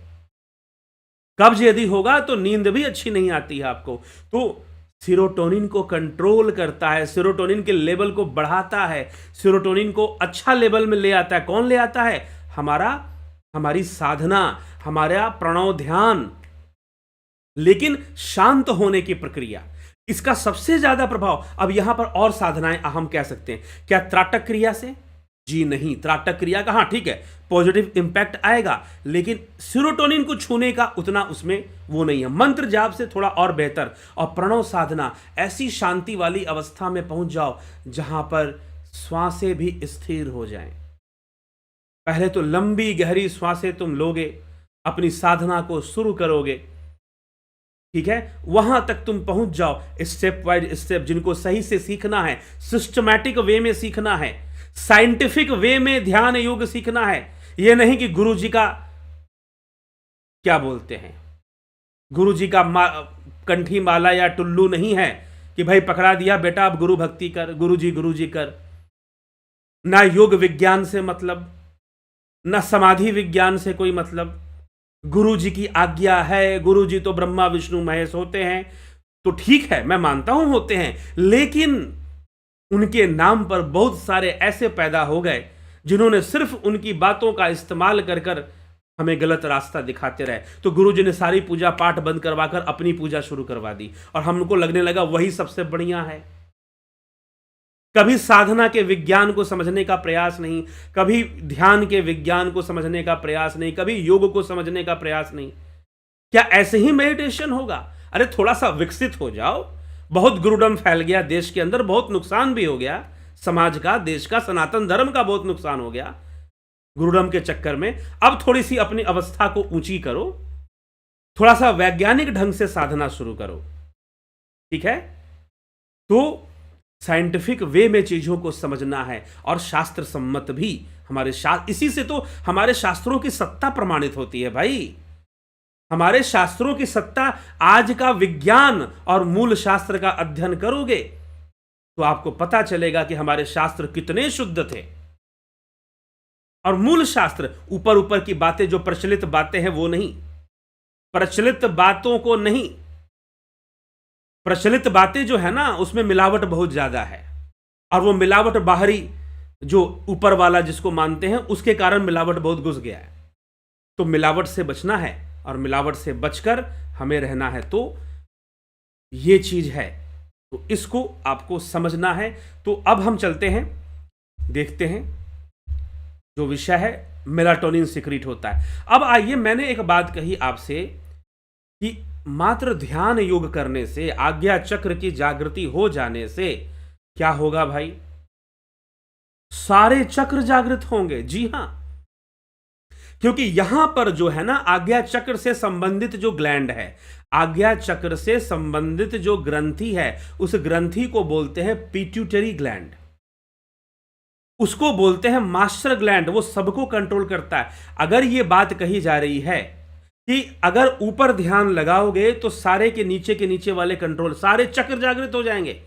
[SPEAKER 1] कब्ज यदि होगा तो नींद भी अच्छी नहीं आती है आपको। तो सीरोटोनिन को कंट्रोल करता है, सीरोटोनिन के लेवल को बढ़ाता है, सीरोटोनिन को अच्छा लेवल में ले आता है। कौन ले आता है? हमारी साधना, हमारा प्रणव ध्यान, लेकिन शांत होने की प्रक्रिया, इसका सबसे ज्यादा प्रभाव। अब यहां पर और साधनाएं हम कह सकते हैं, क्या त्राटक क्रिया से? जी नहीं, त्राटक क्रिया का हाँ ठीक है, पॉजिटिव इंपैक्ट आएगा, लेकिन सीरोटोनिन को छूने का उतना उसमें वो नहीं है। मंत्र जाप से थोड़ा और बेहतर। और प्रणव साधना, ऐसी शांति वाली अवस्था में पहुंच जाओ जहां पर श्वासें भी स्थिर हो जाएं। पहले तो लंबी गहरी श्वासें तुम लोगे, अपनी साधना को शुरू करोगे, ठीक है, वहां तक तुम पहुंच जाओ, स्टेप बाय स्टेप। जिनको सही से सीखना है, सिस्टमैटिक वे में सीखना है, साइंटिफिक वे में ध्यान योग सीखना है। यह नहीं कि गुरु जी का क्या बोलते हैं, गुरु जी का कंठी माला या टुल्लू नहीं है कि भाई पकड़ा दिया बेटा अब गुरु भक्ति कर, गुरु जी कर। ना योग विज्ञान से मतलब, ना समाधि विज्ञान से कोई मतलब। गुरु जी की आज्ञा है, गुरु जी तो ब्रह्मा विष्णु महेश होते हैं, तो ठीक है, मैं मानता हूं होते हैं, लेकिन उनके नाम पर बहुत सारे ऐसे पैदा हो गए जिन्होंने सिर्फ उनकी बातों का इस्तेमाल कर कर हमें गलत रास्ता दिखाते रहे। तो गुरु जी ने सारी पूजा पाठ बंद करवाकर अपनी पूजा शुरू करवा दी और हमको लगने लगा वही सबसे बढ़िया है। कभी साधना के विज्ञान को समझने का प्रयास नहीं, कभी ध्यान के विज्ञान को समझने का प्रयास नहीं, कभी योग को समझने का प्रयास नहीं। क्या ऐसे ही मेडिटेशन होगा? अरे थोड़ा सा विकसित हो जाओ। बहुत गुरुडम फैल गया देश के अंदर, बहुत नुकसान भी हो गया समाज का, देश का, सनातन धर्म का बहुत नुकसान हो गया गुरुडम के चक्कर में। अब थोड़ी सी अपनी अवस्था को ऊंची करो, थोड़ा सा वैज्ञानिक ढंग से साधना शुरू करो, ठीक है। तो साइंटिफिक वे में चीजों को समझना है और शास्त्र सम्मत भी। हमारे इसी से तो हमारे शास्त्रों की सत्ता प्रमाणित होती है भाई। हमारे शास्त्रों की सत्ता, आज का विज्ञान और मूल शास्त्र का अध्ययन करोगे तो आपको पता चलेगा कि हमारे शास्त्र कितने शुद्ध थे। और मूल शास्त्र, ऊपर ऊपर की बातें, जो प्रचलित बातें हैं वो नहीं, प्रचलित बातों को नहीं। प्रचलित बातें जो है ना, उसमें मिलावट बहुत ज्यादा है, और वो मिलावट बाहरी, जो ऊपर वाला जिसको मानते हैं, उसके कारण मिलावट बहुत घुस गया है। तो मिलावट से बचना है और मिलावट से बचकर हमें रहना है। तो ये चीज है, तो इसको आपको समझना है। तो अब हम चलते हैं, देखते हैं जो विषय है, मेलाटोनिन सिक्रीट होता है। अब आइए, मैंने एक बात कही आपसे कि मात्र ध्यान योग करने से, आज्ञा चक्र की जागृति हो जाने से क्या होगा भाई? सारे चक्र जागृत होंगे। जी हां, क्योंकि यहां पर जो है ना, आज्ञा चक्र से संबंधित जो ग्लैंड है, आज्ञा चक्र से संबंधित जो ग्रंथि है, उस ग्रंथि को बोलते हैं पिट्यूटरी ग्लैंड, उसको बोलते हैं मास्टर ग्लैंड। वो सबको कंट्रोल करता है। अगर ये बात कही जा रही है कि अगर ऊपर ध्यान लगाओगे तो सारे के नीचे वाले कंट्रोल, सारे चक्र जागृत हो जाएंगे।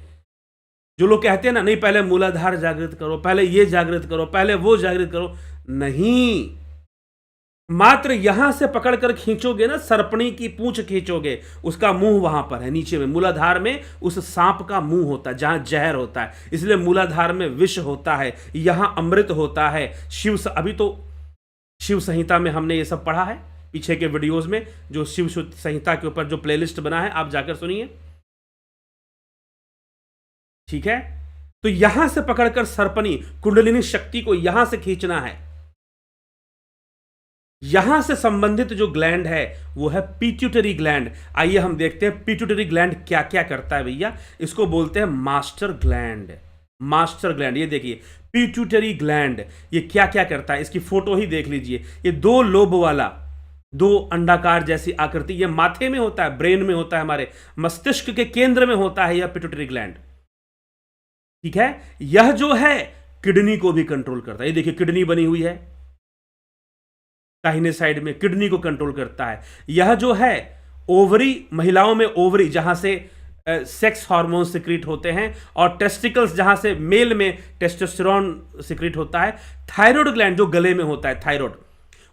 [SPEAKER 1] जो लोग कहते हैं ना, नहीं पहले मूलाधार जागृत करो, पहले ये जागृत करो, पहले वो जागृत करो, नहीं, मात्र यहां से पकड़कर खींचोगे ना, सरपणी की पूंछ खींचोगे, उसका मुंह वहां पर है नीचे में, मूलाधार में उस सांप का मुंह होता है जहां जहर होता है, इसलिए मूलाधार में विष होता है, यहां अमृत होता है। अभी तो शिव संहिता में हमने ये सब पढ़ा है पीछे के वीडियोस में जो शिव संहिता के ऊपर जो प्लेलिस्ट बना है, आप जाकर सुनिए। ठीक है, तो यहां से पकड़कर सर्पनी कुंडलिनी शक्ति को यहां से खींचना है। यहां से संबंधित जो ग्लैंड है वो है पिट्यूटरी ग्लैंड। आइए हम देखते हैं पिट्यूटरी ग्लैंड क्या क्या करता है भैया। इसको बोलते हैं मास्टर ग्लैंड। मास्टर ग्लैंड, ये देखिए पिट्यूटरी ग्लैंड, ये क्या क्या करता है, इसकी फोटो ही देख लीजिए। ये 2 लोब वाला, 2 अंडाकार जैसी आकृति, ये माथे में होता है, ब्रेन में होता है, हमारे मस्तिष्क के केंद्र में होता है यह पिट्यूटरी ग्लैंड। ठीक है, यह जो है किडनी को भी कंट्रोल करता है। ये देखिए किडनी बनी हुई है दाहिने साइड में, किडनी को कंट्रोल करता है। यह जो है ओवरी, महिलाओं में ओवरी जहां से सेक्स हार्मोन सिक्रीट होते हैं, और टेस्टिकल्स जहां से मेल में टेस्टोस्टेरोन सिक्रीट होता है। थायराइड ग्लैंड जो गले में होता है, थायराइड,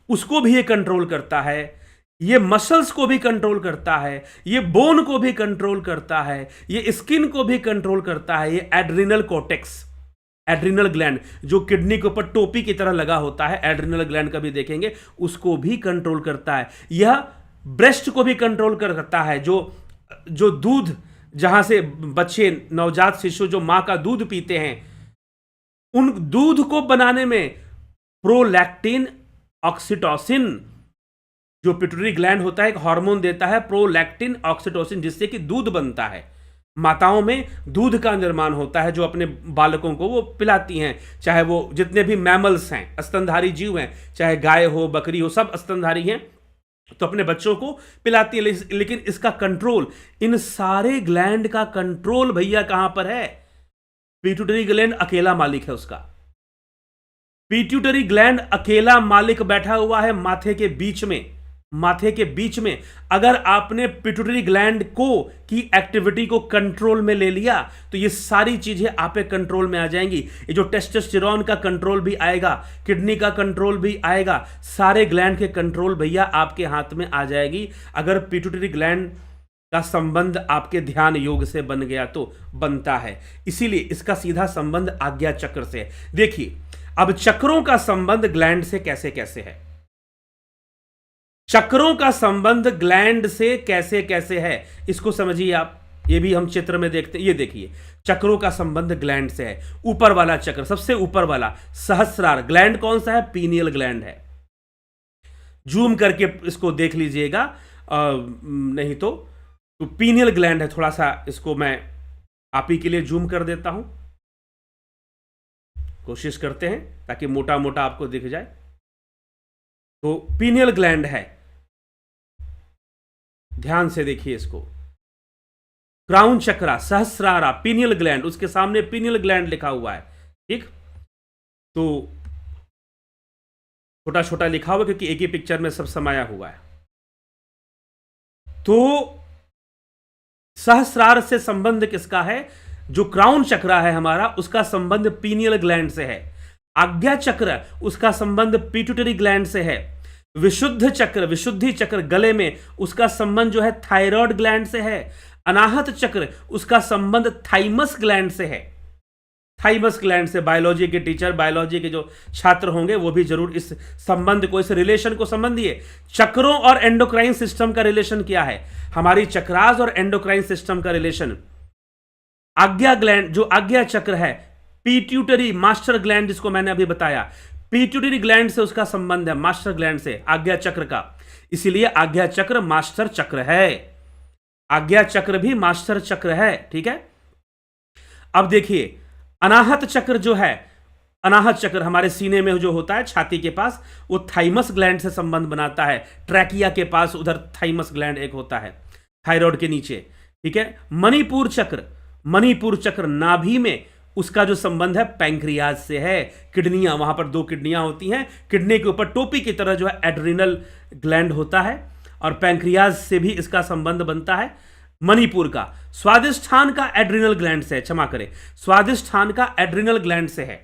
[SPEAKER 1] उसको भी ये कंट्रोल करता है। ये मसल्स को भी कंट्रोल करता है, ये बोन को भी कंट्रोल करता है, ये स्किन को भी कंट्रोल करता है। ये एड्रिनल कॉर्टेक्स, एड्रिनल ग्लैंड जो किडनी के ऊपर टोपी की तरह लगा होता है, एड्रिनल ग्लैंड का भी देखेंगे, उसको भी कंट्रोल करता है। यह ब्रेस्ट को भी कंट्रोल करता है। जो दूध, जहां से बच्चे, नवजात शिशु जो मां का दूध पीते हैं, उन दूध को बनाने में प्रोलैक्टिन, ऑक्सीटोसिन, जो पिट्यूटरी ग्लैंड होता है एक हार्मोन देता है, प्रोलैक्टिन, ऑक्सीटोसिन, जिससे कि दूध बनता है। माताओं में दूध का निर्माण होता है जो अपने बालकों को वो पिलाती हैं, चाहे वो जितने भी मैमल्स हैं, स्तनधारी जीव हैं, चाहे गाय हो, बकरी हो, सब स्तनधारी हैं, तो अपने बच्चों को पिलाती है। लेकिन इसका कंट्रोल, इन सारे ग्लैंड का कंट्रोल भैया कहां पर है? पिट्यूटरी ग्लैंड अकेला मालिक है उसका। पिट्यूटरी ग्लैंड अकेला मालिक बैठा हुआ है माथे के बीच में। माथे के बीच में अगर आपने पिट्यूटरी ग्लैंड को की एक्टिविटी को कंट्रोल में ले लिया तो ये सारी चीजें आपके कंट्रोल में आ जाएंगी। ये जो टेस्टोस्टेरोन का कंट्रोल भी आएगा, किडनी का कंट्रोल भी आएगा, सारे ग्लैंड के कंट्रोल भैया आपके हाथ में आ जाएगी। अगर पिट्यूटरी ग्लैंड का संबंध आपके ध्यान योग से बन गया तो बनता है। इसीलिए इसका सीधा संबंध आज्ञा चक्र से है। देखिए अब चक्रों का संबंध ग्लैंड से कैसे कैसे है, चक्रों का संबंध ग्लैंड से कैसे कैसे है, इसको समझिए आप। ये भी हम चित्र में देखते हैं। ये देखिए चक्रों का संबंध ग्लैंड से है। ऊपर वाला चक्र, सबसे ऊपर वाला सहस्रार ग्लैंड कौन सा है? पीनियल ग्लैंड है। जूम करके इसको देख लीजिएगा, नहीं तो पीनियल ग्लैंड है। थोड़ा सा इसको मैं आप ही के लिए जूम कर देता हूं, कोशिश करते हैं ताकि मोटा मोटा आपको दिख जाए। तो पीनियल ग्लैंड है, ध्यान से देखिए इसको। क्राउन चक्रा, सहस्रारा, पीनियल ग्लैंड, उसके सामने पीनियल ग्लैंड लिखा हुआ है। ठीक, तो छोटा छोटा लिखा हुआ क्योंकि एक ही पिक्चर में सब समाया हुआ है। तो सहस्रार से संबंध किसका है? जो क्राउन चक्रा है हमारा, उसका संबंध पीनियल ग्लैंड से है। आज्ञा चक्र, उसका संबंध पिट्यूटरी ग्लैंड से है। विशुद्ध चक्र, विशुद्धि चक्र गले में, उसका संबंध जो है थायराइड ग्लैंड से है। अनाहत चक्र, उसका संबंध थाइमस ग्लैंड से है। थाइमस ग्लैंड से बायोलॉजी के टीचर, बायोलॉजी के जो छात्र होंगे वो भी जरूर इस संबंध को, इस रिलेशन को समझिए। चक्रों और एंडोक्राइन सिस्टम का रिलेशन क्या है? हमारी चक्रास और एंडोक्राइन सिस्टम का रिलेशन, आज्ञा ग्लैंड जो आज्ञा चक्र है, पिट्यूटरी मास्टर ग्लैंड जिसको मैंने अभी बताया, पिट्यूटरी ग्लैंड से उसका संबंध है, मास्टर ग्लैंड से आज्ञा चक्र का। इसीलिए आज्ञा चक्र मास्टर चक्र है। आज्ञा चक्र भी मास्टर चक्र है। ठीक है, अब देखिए अनाहत चक्र जो है, अनाहत चक्र हमारे सीने में जो होता है, छाती के पास, वो थाइमस ग्लैंड से संबंध बनाता है। ट्रैकिया के पास उधर थाइमस ग्लैंड एक होता है, थायराइड के नीचे। ठीक है, मणिपुर चक्र, मणिपुर चक्र नाभि में, उसका जो संबंध है पैंक्रियाज से है। किडनियां, वहां पर 2 किडनियां होती हैं, किडनी के ऊपर टोपी की तरह जो है एड्रिनल ग्लैंड होता है, और पैंक्रियाज से भी इसका संबंध बनता है। मणिपुर का स्वादिष्ठान का एड्रिनल ग्लैंड से है, क्षमा करें, स्वादिष्ठान का एड्रिनल ग्लैंड से है।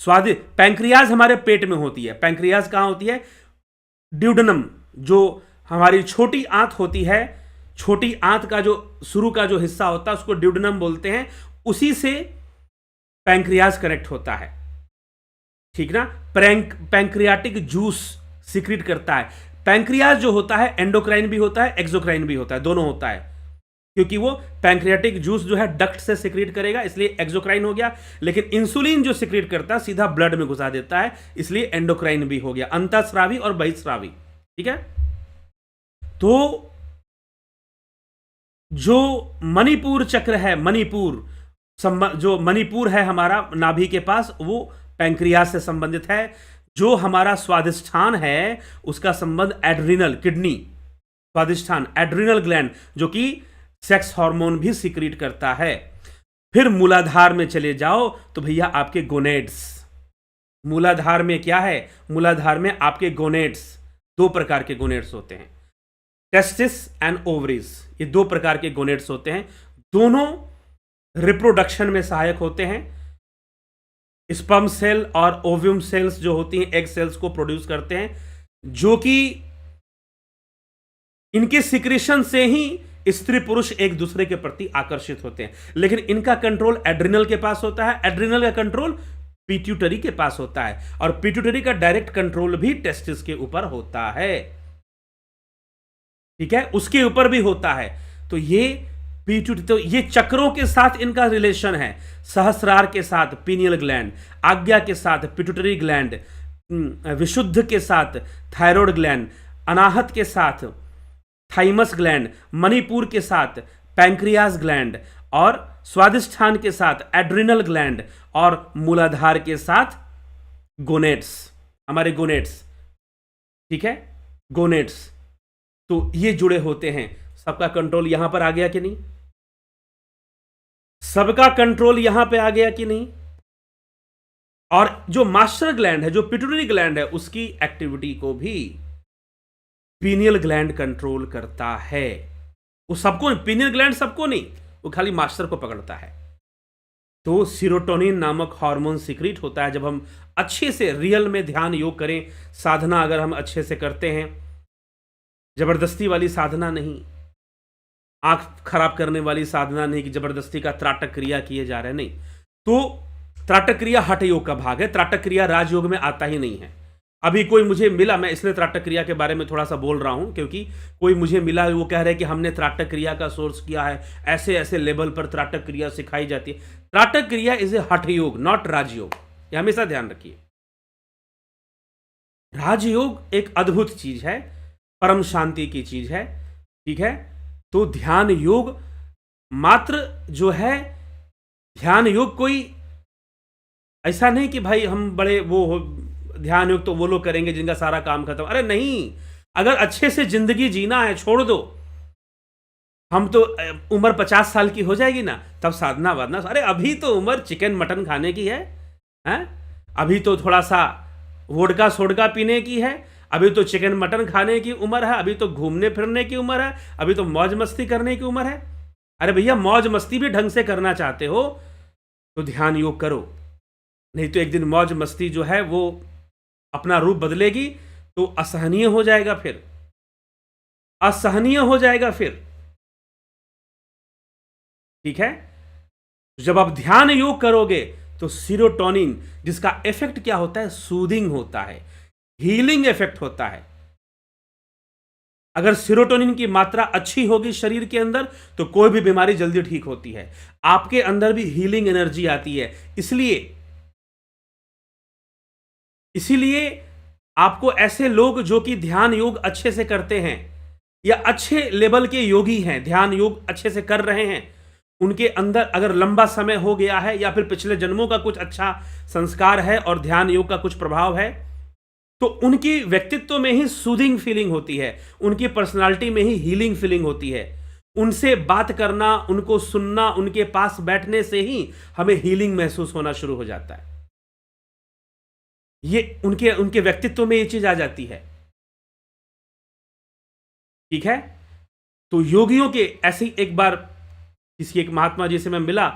[SPEAKER 1] पैंक्रियाज हमारे पेट में होती है। पैंक्रियाज कहां होती है? ड्यूडेनम, जो हमारी छोटी आंत होती है, छोटी आंत का जो शुरू का जो हिस्सा होता है उसको ड्यूडेनम बोलते हैं, उसी से पैंक्रियाज कनेक्ट होता है। ठीक ना, पैंक्रियाटिक जूस सिक्रीट करता है। पैंक्रियाज जो होता है एंडोक्राइन भी होता है, एक्सोक्राइन भी होता है, दोनों होता है, क्योंकि वो पैंक्रियाटिक जूस जो है डक्ट से सिक्रीट करेगा, इसलिए एक्सोक्राइन हो गया। लेकिन इंसुलिन जो सिक्रीट करता है सीधा ब्लड में घुसा देता है, इसलिए एंडोक्राइन भी हो गया, अंतःस्रावी और बहिःस्रावी। ठीक है। तो जो मणिपुर चक्र है, जो मणिपुर है हमारा नाभि के पास, वो पैंक्रियाज से संबंधित है। जो हमारा स्वादिष्ठान है उसका संबंध एड्रिनल, किडनी, स्वादिष्ठान, एड्रिनल ग्लैंड, जो कि सेक्स हार्मोन भी सिक्रीट करता है। फिर मूलाधार में चले जाओ तो भैया आपके गोनेड्स, मूलाधार में क्या है, मूलाधार में आपके गोनेड्स, दो प्रकार के गोनेड्स होते हैं, टेस्टिस एंड ओवरीज, ये दो प्रकार के गोनेड्स होते हैं। दोनों रिप्रोडक्शन में सहायक होते हैं। स्पर्म सेल और ओव्यूम सेल्स जो होती हैं एग सेल्स को प्रोड्यूस करते हैं, जो कि इनके सिक्रेशन से ही स्त्री पुरुष एक दूसरे के प्रति आकर्षित होते हैं। लेकिन इनका कंट्रोल एड्रिनल के पास होता है, एड्रिनल का कंट्रोल पिट्यूटरी के पास होता है, और पिट्यूटरी का डायरेक्ट कंट्रोल भी टेस्टिस के ऊपर होता है। ठीक है, उसके ऊपर भी होता है। तो ये पिट्यूटरी, तो ये चक्रों के साथ इनका रिलेशन है। सहस्रार के साथ पीनियल ग्लैंड, आज्ञा के साथ पिट्यूटरी ग्लैंड, विशुद्ध के साथ थायराइड ग्लैंड, अनाहत के साथ थाइमस ग्लैंड, मणिपुर के साथ पैंक्रियाज ग्लैंड, और स्वादिष्ठान के साथ एड्रिनल ग्लैंड, और मूलाधार के साथ गोनेड्स, हमारे गोनेड्स। ठीक है, गोनेड्स। तो ये जुड़े होते हैं। सबका कंट्रोल यहां पर आ गया कि नहीं? सबका कंट्रोल यहां पे आ गया कि नहीं? और जो मास्टर ग्लैंड है, जो पिट्यूटरी ग्लैंड है, उसकी एक्टिविटी को भी पीनियल ग्लैंड कंट्रोल करता है। वो सबको, पीनियल ग्लैंड सबको नहीं, वो खाली मास्टर को पकड़ता है। तो सीरोटोनिन नामक हार्मोन सिक्रीट होता है जब हम अच्छे से रियल में ध्यान योग करें। साधना अगर हम अच्छे से करते हैं, जबरदस्ती वाली साधना नहीं, आंख खराब करने वाली साधना नहीं कि जबरदस्ती का त्राटक क्रिया किए जा रहे हैं, नहीं। तो त्राटक क्रिया हठ योग का भाग है, त्राटक क्रिया राजयोग में आता ही नहीं है। अभी कोई मुझे मिला, मैं इसलिए त्राटक क्रिया के बारे में थोड़ा सा बोल रहा हूं, क्योंकि कोई मुझे मिला, वो कह रहे हैं कि हमने त्राटक क्रिया का सोर्स किया है, ऐसे ऐसे लेवल पर त्राटक क्रिया सिखाई जाती है। त्राटक क्रिया इज ए हठ योग, नॉट राजयोग, ये हमेशा ध्यान रखिए। राजयोग एक अद्भुत चीज है, परम शांति की चीज है। ठीक है, तो ध्यान योग मात्र जो है, ध्यान योग कोई ऐसा नहीं कि भाई हम बड़े वो हो, ध्यान योग तो वो लोग करेंगे जिनका सारा काम खत्म। अरे नहीं, अगर अच्छे से जिंदगी जीना है, छोड़ दो। हम तो उम्र 50 साल की हो जाएगी ना, तब साधना वाधना। अरे अभी तो उम्र चिकन मटन खाने की है, अभी तो थोड़ा सा वोडका सोडका पीने की है, अभी तो चिकन मटन खाने की उम्र है, अभी तो घूमने फिरने की उम्र है, अभी तो मौज मस्ती करने की उम्र है। अरे भैया, मौज मस्ती भी ढंग से करना चाहते हो तो ध्यान योग करो, नहीं तो एक दिन मौज मस्ती जो है वो अपना रूप बदलेगी तो असहनीय हो जाएगा, फिर असहनीय हो जाएगा फिर। ठीक है, जब आप ध्यान योग करोगे तो सीरोटोनिन, जिसका इफेक्ट क्या होता है, सूदिंग होता है, हीलिंग इफेक्ट होता है। अगर सीरोटोनिन की मात्रा अच्छी होगी शरीर के अंदर तो कोई भी बीमारी जल्दी ठीक होती है, आपके अंदर भी हीलिंग एनर्जी आती है। इसीलिए आपको ऐसे लोग जो कि ध्यान योग अच्छे से करते हैं या अच्छे लेवल के योगी हैं, ध्यान योग अच्छे से कर रहे हैं, उनके अंदर अगर लंबा समय हो गया है या फिर पिछले जन्मों का कुछ अच्छा संस्कार है और ध्यान योग का कुछ प्रभाव है, तो उनकी व्यक्तित्व में ही सूदिंग फीलिंग होती है, उनकी पर्सनालिटी में ही हीलिंग फीलिंग होती है। उनसे बात करना, उनको सुनना, उनके पास बैठने से ही हमें हीलिंग महसूस होना शुरू हो जाता है। ये उनके व्यक्तित्व में ये चीज आ जाती है। ठीक है, तो योगियों के ऐसे ही एक बार किसी एक महात्मा जी से मैं मिला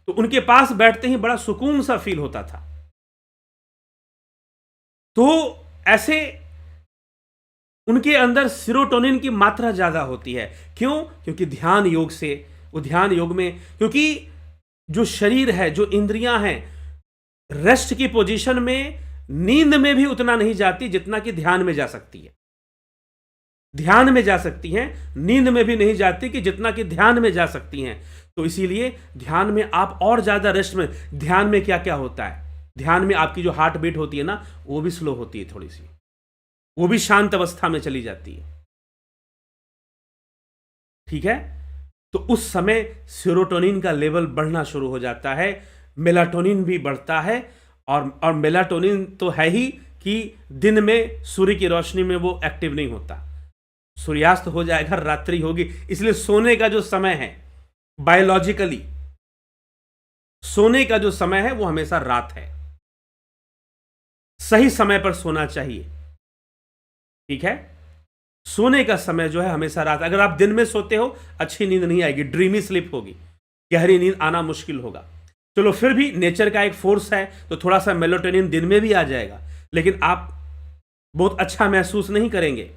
[SPEAKER 1] तो उनके पास बैठते ही बड़ा सुकून सा फील होता था। तो ऐसे उनके अंदर सीरोटोनिन की मात्रा ज्यादा होती है। क्यों? क्योंकि ध्यान योग से, वो ध्यान योग में, क्योंकि जो शरीर है, जो इंद्रियां हैं, रेस्ट की पोजीशन में नींद में भी उतना नहीं जाती जितना कि ध्यान में जा सकती है। ध्यान में जा सकती हैं, नींद में भी नहीं जाती कि जितना कि ध्यान में जा सकती हैं। तो इसीलिए ध्यान में आप और ज्यादा रेस्ट में, ध्यान में क्या क्या होता है, ध्यान में आपकी जो हार्ट बीट होती है ना, वो भी स्लो होती है थोड़ी सी, वो भी शांत अवस्था में चली जाती है। ठीक है, तो उस समय सेरोटोनिन का लेवल बढ़ना शुरू हो जाता है, मेलाटोनिन भी बढ़ता है। और मेलाटोनिन तो है ही कि दिन में सूर्य की रोशनी में वो एक्टिव नहीं होता, सूर्यास्त हो जाएगा, रात्रि होगी, इसलिए सोने का जो समय है, बायोलॉजिकली सोने का जो समय है वो हमेशा रात है। सही समय पर सोना चाहिए। ठीक है, सोने का समय जो है हमेशा रात। अगर आप दिन में सोते हो अच्छी नींद नहीं आएगी, ड्रीमी स्लीप होगी, गहरी नींद आना मुश्किल होगा। चलो फिर भी नेचर का एक फोर्स है तो थोड़ा सा मेलाटोनिन दिन में भी आ जाएगा, लेकिन आप बहुत अच्छा महसूस नहीं करेंगे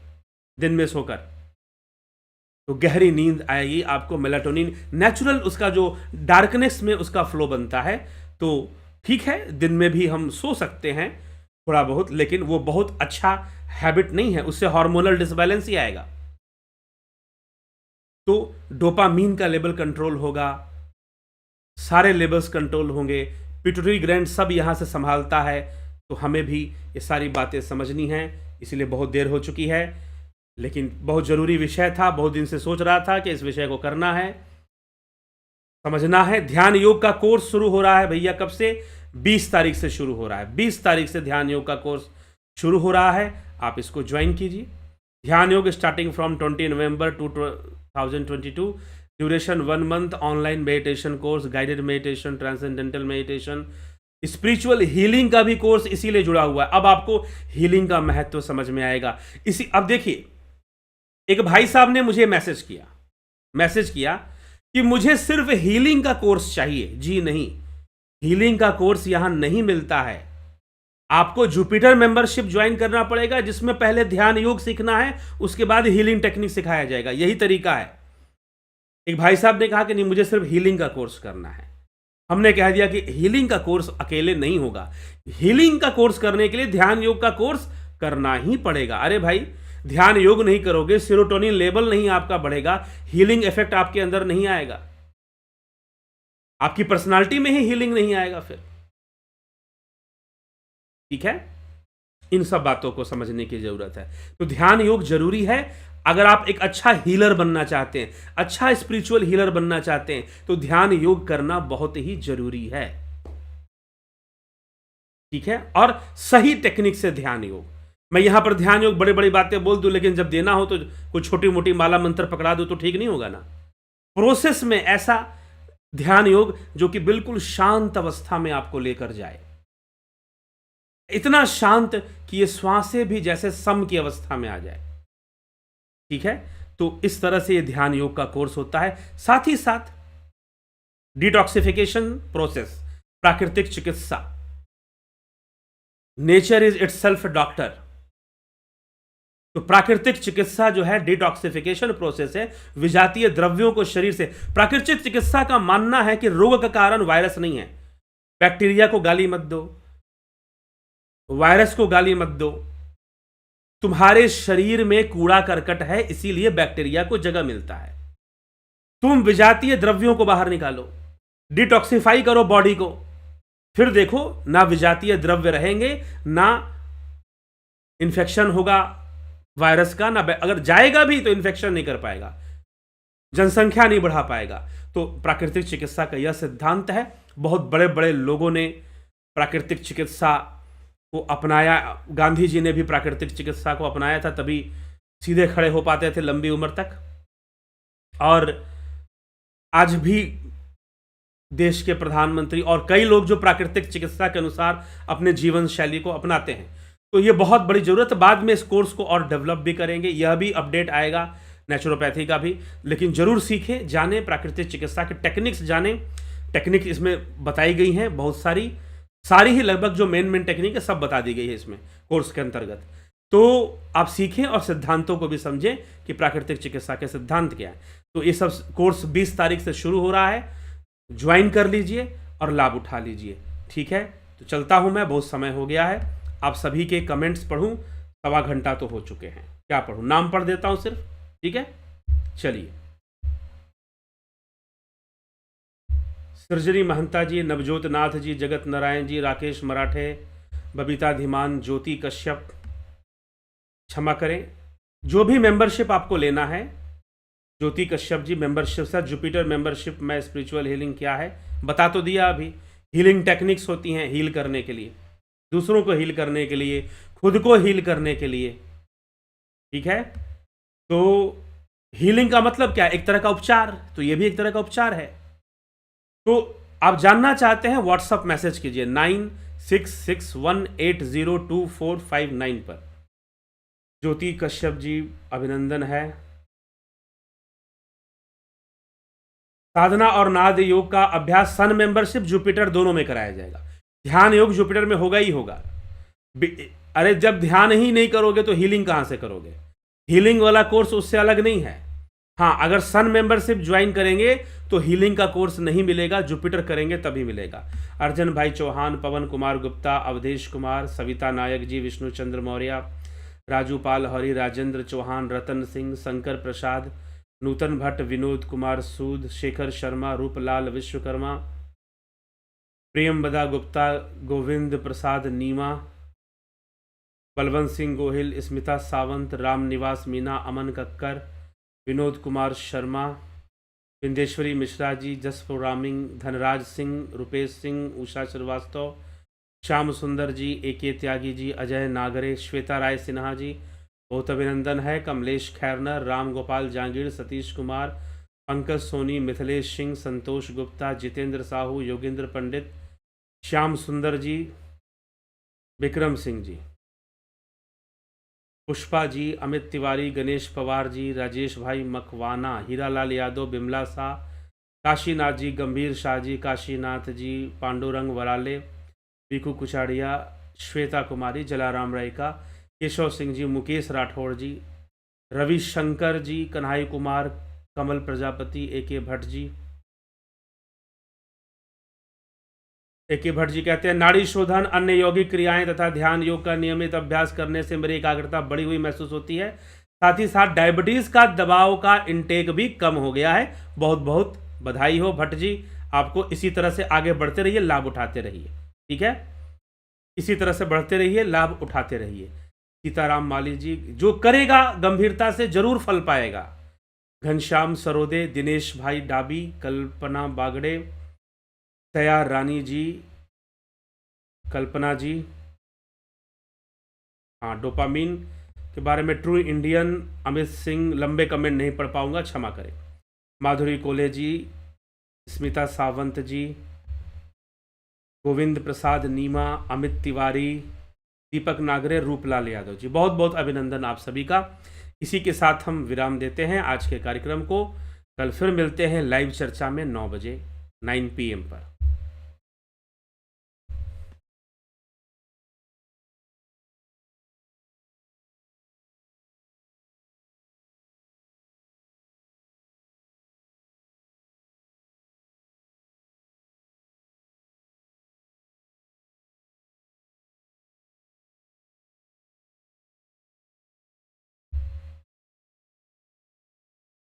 [SPEAKER 1] दिन में सोकर। तो गहरी नींद आएगी आपको, मेलाटोनिन नेचुरल उसका जो डार्कनेस में उसका फ्लो बनता है। तो ठीक है, दिन में भी हम सो सकते हैं थोड़ा बहुत, लेकिन वो बहुत अच्छा हैबिट नहीं है, उससे हार्मोनल डिसबैलेंस ही आएगा। तो डोपामीन का लेवल कंट्रोल होगा, सारे लेवल्स कंट्रोल होंगे, पिट्यूटरी ग्लैंड सब यहां से संभालता है। तो हमें भी ये सारी बातें समझनी हैं, इसलिए बहुत देर हो चुकी है, लेकिन बहुत जरूरी विषय था, बहुत दिन से सोच रहा था कि इस विषय को करना है, समझना है। ध्यान योग का कोर्स शुरू हो रहा है भैया, कब से? 20 तारीख से शुरू हो रहा है। 20 तारीख से ध्यान योग का कोर्स शुरू हो रहा है, आप इसको ज्वाइन कीजिए। ध्यान योग starting from 20 November 2022, duration 1 month, online meditation course, guided meditation, transcendental meditation, spiritual healing का भी कोर्स इसीलिए जुड़ा हुआ है। अब आपको हीलिंग का महत्व समझ में आएगा। अब देखिए, एक भाई साहब ने मुझे मैसेज किया कि मुझे सिर्फ हीलिंग का कोर्स चाहिए। जी नहीं, हीलिंग का कोर्स यहां नहीं मिलता है। आपको जुपिटर मेंबरशिप ज्वाइन करना पड़ेगा, जिसमें पहले ध्यान योग सीखना है, उसके बाद हीलिंग टेक्निक सिखाया जाएगा। यही तरीका है। एक भाई साहब ने कहा कि नहीं, मुझे सिर्फ हीलिंग का कोर्स करना है। हमने कह दिया कि हीलिंग का कोर्स अकेले नहीं होगा, हीलिंग का कोर्स करने के लिए ध्यान योग का कोर्स करना ही पड़ेगा। अरे भाई, ध्यान योग नहीं करोगे, सेरोटोनिन लेवल नहीं आपका बढ़ेगा, हीलिंग इफेक्ट आपके अंदर नहीं आएगा, आपकी पर्सनालिटी में ही हीलिंग नहीं आएगा फिर। ठीक है, इन सब बातों को समझने की जरूरत है। तो ध्यान योग जरूरी है। अगर आप एक अच्छा हीलर बनना चाहते हैं, अच्छा स्पिरिचुअल हीलर बनना चाहते हैं, तो ध्यान योग करना बहुत ही जरूरी है। ठीक है, और सही टेक्निक से ध्यान योग। मैं यहां पर ध्यान योग बड़ी बड़ी बातें बोल दूं, लेकिन जब देना हो तो कुछ छोटी मोटी माला मंत्र पकड़ा दूं तो ठीक नहीं होगा ना। प्रोसेस में ऐसा ध्यान योग जो कि बिल्कुल शांत अवस्था में आपको लेकर जाए, इतना शांत कि ये श्वासें भी जैसे सम की अवस्था में आ जाए। ठीक है, तो इस तरह से ये ध्यान योग का कोर्स होता है। साथ ही साथ डिटॉक्सिफिकेशन प्रोसेस, प्राकृतिक चिकित्सा, नेचर इज इटसेल्फ डॉक्टर। तो प्राकृतिक चिकित्सा जो है डिटॉक्सिफिकेशन प्रोसेस है, विजातीय द्रव्यों को शरीर से। प्राकृतिक चिकित्सा का मानना है कि रोग का कारण वायरस नहीं है। बैक्टीरिया को गाली मत दो, वायरस को गाली मत दो। तुम्हारे शरीर में कूड़ा करकट है, इसीलिए बैक्टीरिया को जगह मिलता है। तुम विजातीय द्रव्यों को बाहर निकालो, डिटॉक्सिफाई करो बॉडी को, फिर देखो ना विजातीय द्रव्य रहेंगे, ना इन्फेक्शन होगा वायरस का, ना अगर जाएगा भी तो इन्फेक्शन नहीं कर पाएगा, जनसंख्या नहीं बढ़ा पाएगा। तो प्राकृतिक चिकित्सा का यह सिद्धांत है। बहुत बड़े बड़े लोगों ने प्राकृतिक चिकित्सा को अपनाया। गांधी जी ने भी प्राकृतिक चिकित्सा को अपनाया था, तभी सीधे खड़े हो पाते थे लंबी उम्र तक। और आज भी देश के प्रधानमंत्री और कई लोग जो प्राकृतिक चिकित्सा के अनुसार अपने जीवन शैली को अपनाते हैं। तो ये बहुत बड़ी जरूरत है। बाद में इस कोर्स को और डेवलप भी करेंगे, यह भी अपडेट आएगा नेचुरोपैथी का भी। लेकिन जरूर सीखें, जाने प्राकृतिक चिकित्सा के टेक्निक्स जाने। टेक्निक इसमें बताई गई हैं बहुत सारी ही लगभग जो मेन टेक्निक है सब बता दी गई है इसमें कोर्स के अंतर्गत। तो आप सीखें और सिद्धांतों को भी समझें कि प्राकृतिक चिकित्सा के सिद्धांत क्या है। तो ये सब कोर्स 20 तारीख से शुरू हो रहा है, ज्वाइन कर लीजिए और लाभ उठा लीजिए। ठीक है, तो चलता हूं मैं, बहुत समय हो गया है। आप सभी के कमेंट्स पढ़ूं। 1.25 घंटा तो हो चुके हैं, क्या पढ़ूं, नाम पढ़ देता हूं सिर्फ, ठीक है। चलिए, सृजनी महंता जी, नवजोत नाथ जी, जगत नारायण जी, राकेश मराठे, बबीता धीमान, ज्योति कश्यप, क्षमा करें, जो भी मेंबरशिप आपको लेना है, ज्योति Kashyap ji membership, sir Jupiter membership में स्पिरिचुअल हीलिंग क्या है बता तो दिया अभी। हीलिंग टेक्निक्स होती हैं हील करने के लिए, दूसरों को हील करने के लिए, खुद को हील करने के लिए, ठीक है। तो हीलिंग का मतलब क्या है, एक तरह का उपचार, तो ये भी एक तरह का उपचार है। तो आप जानना चाहते हैं, व्हाट्सअप मैसेज कीजिए 9661802459 पर। ज्योति कश्यप जी अभिनंदन है। साधना और नाद योग का अभ्यास सन मेंबरशिप जुपिटर दोनों में कराया जाएगा। ध्यान योग जुपिटर में होगा ही होगा। अरे जब ध्यान ही नहीं करोगे तो हीलिंग कहां से करोगे, हीलिंग वाला कोर्स उससे अलग नहीं है। हाँ, अगर सन मेंबरशिप ज्वाइन करेंगे तो हीलिंग का कोर्स नहीं मिलेगा, जुपिटर करेंगे तभी मिलेगा। अर्जन भाई चौहान, पवन कुमार गुप्ता, अवधेश कुमार, सविता नायक जी, विष्णु चंद्र मौर्य, राजू पाल, हरि, राजेंद्र चौहान, रतन सिंह, शंकर प्रसाद, नूतन भट्ट, विनोद कुमार सूद, शेखर शर्मा, रूपलाल विश्वकर्मा, प्रियमबदा गुप्ता, गोविंद प्रसाद नीमा, बलवंत सिंह गोहिल, स्मिता सावंत, राम निवास मीना, अमन कक्कर, विनोद कुमार शर्मा, विंदेश्वरी मिश्रा जी, जसपुर रामिंग, धनराज सिंह, रुपेश सिंह, उषा श्रीवास्तव, श्याम सुंदर जी, AK त्यागी जी, अजय नागरे, श्वेता राय सिन्हा जी, बहुत अभिनंदन है। कमलेश खैरनर, राम गोपाल जांगीर, सतीश कुमार, पंकज सोनी, मिथिलेश सिंह, संतोष गुप्ता, जितेंद्र साहू, योगेंद्र पंडित, श्याम सुंदर जी, विक्रम सिंह जी, पुष्पा जी, अमित तिवारी, गणेश पवार जी, राजेश भाई मकवाना, हीरालाल यादव, बिमला शाह, काशीनाथ जी, गंभीर शाह जी, काशीनाथ जी, पांडुरंग वराले, पीकू कुचाड़िया, श्वेता कुमारी, जलाराम रायका, केशव सिंह जी, मुकेश राठौड़ जी, रविशंकर जी, कन्हई कुमार, कमल प्रजापति, AK भट्ट जी। AK भट्ट जी कहते हैं, नाड़ी शोधन, अन्य यौगिक क्रियाएं तथा ध्यान योग का नियमित अभ्यास करने से मेरी एकाग्रता बढ़ी हुई महसूस होती है। साथ ही साथ डायबिटीज का दबाव का इंटेक भी कम हो गया है। बहुत बहुत बधाई हो भट्ट जी, आपको इसी तरह से आगे बढ़ते रहिए, लाभ उठाते रहिए, ठीक है। इसी तरह से बढ़ते रहिए, लाभ उठाते रहिए। सीताराम माली जी, जो करेगा गंभीरता से जरूर फल पाएगा। घनश्याम सरोदे, दिनेश भाई डाबी, कल्पना बागड़े, तया रानी जी, कल्पना जी, हाँ, डोपामीन के बारे में ट्रू इंडियन, अमित सिंह, लंबे कमेंट नहीं पढ़ पाऊंगा, क्षमा करें। माधुरी कोले जी, स्मिता सावंत जी, गोविंद प्रसाद नीमा, अमित तिवारी, दीपक नागरे, रूपलाल यादव जी, बहुत बहुत अभिनंदन आप सभी का। इसी के साथ हम विराम देते हैं आज के कार्यक्रम को। कल फिर मिलते हैं लाइव चर्चा में 9 बजे 9 PM पर।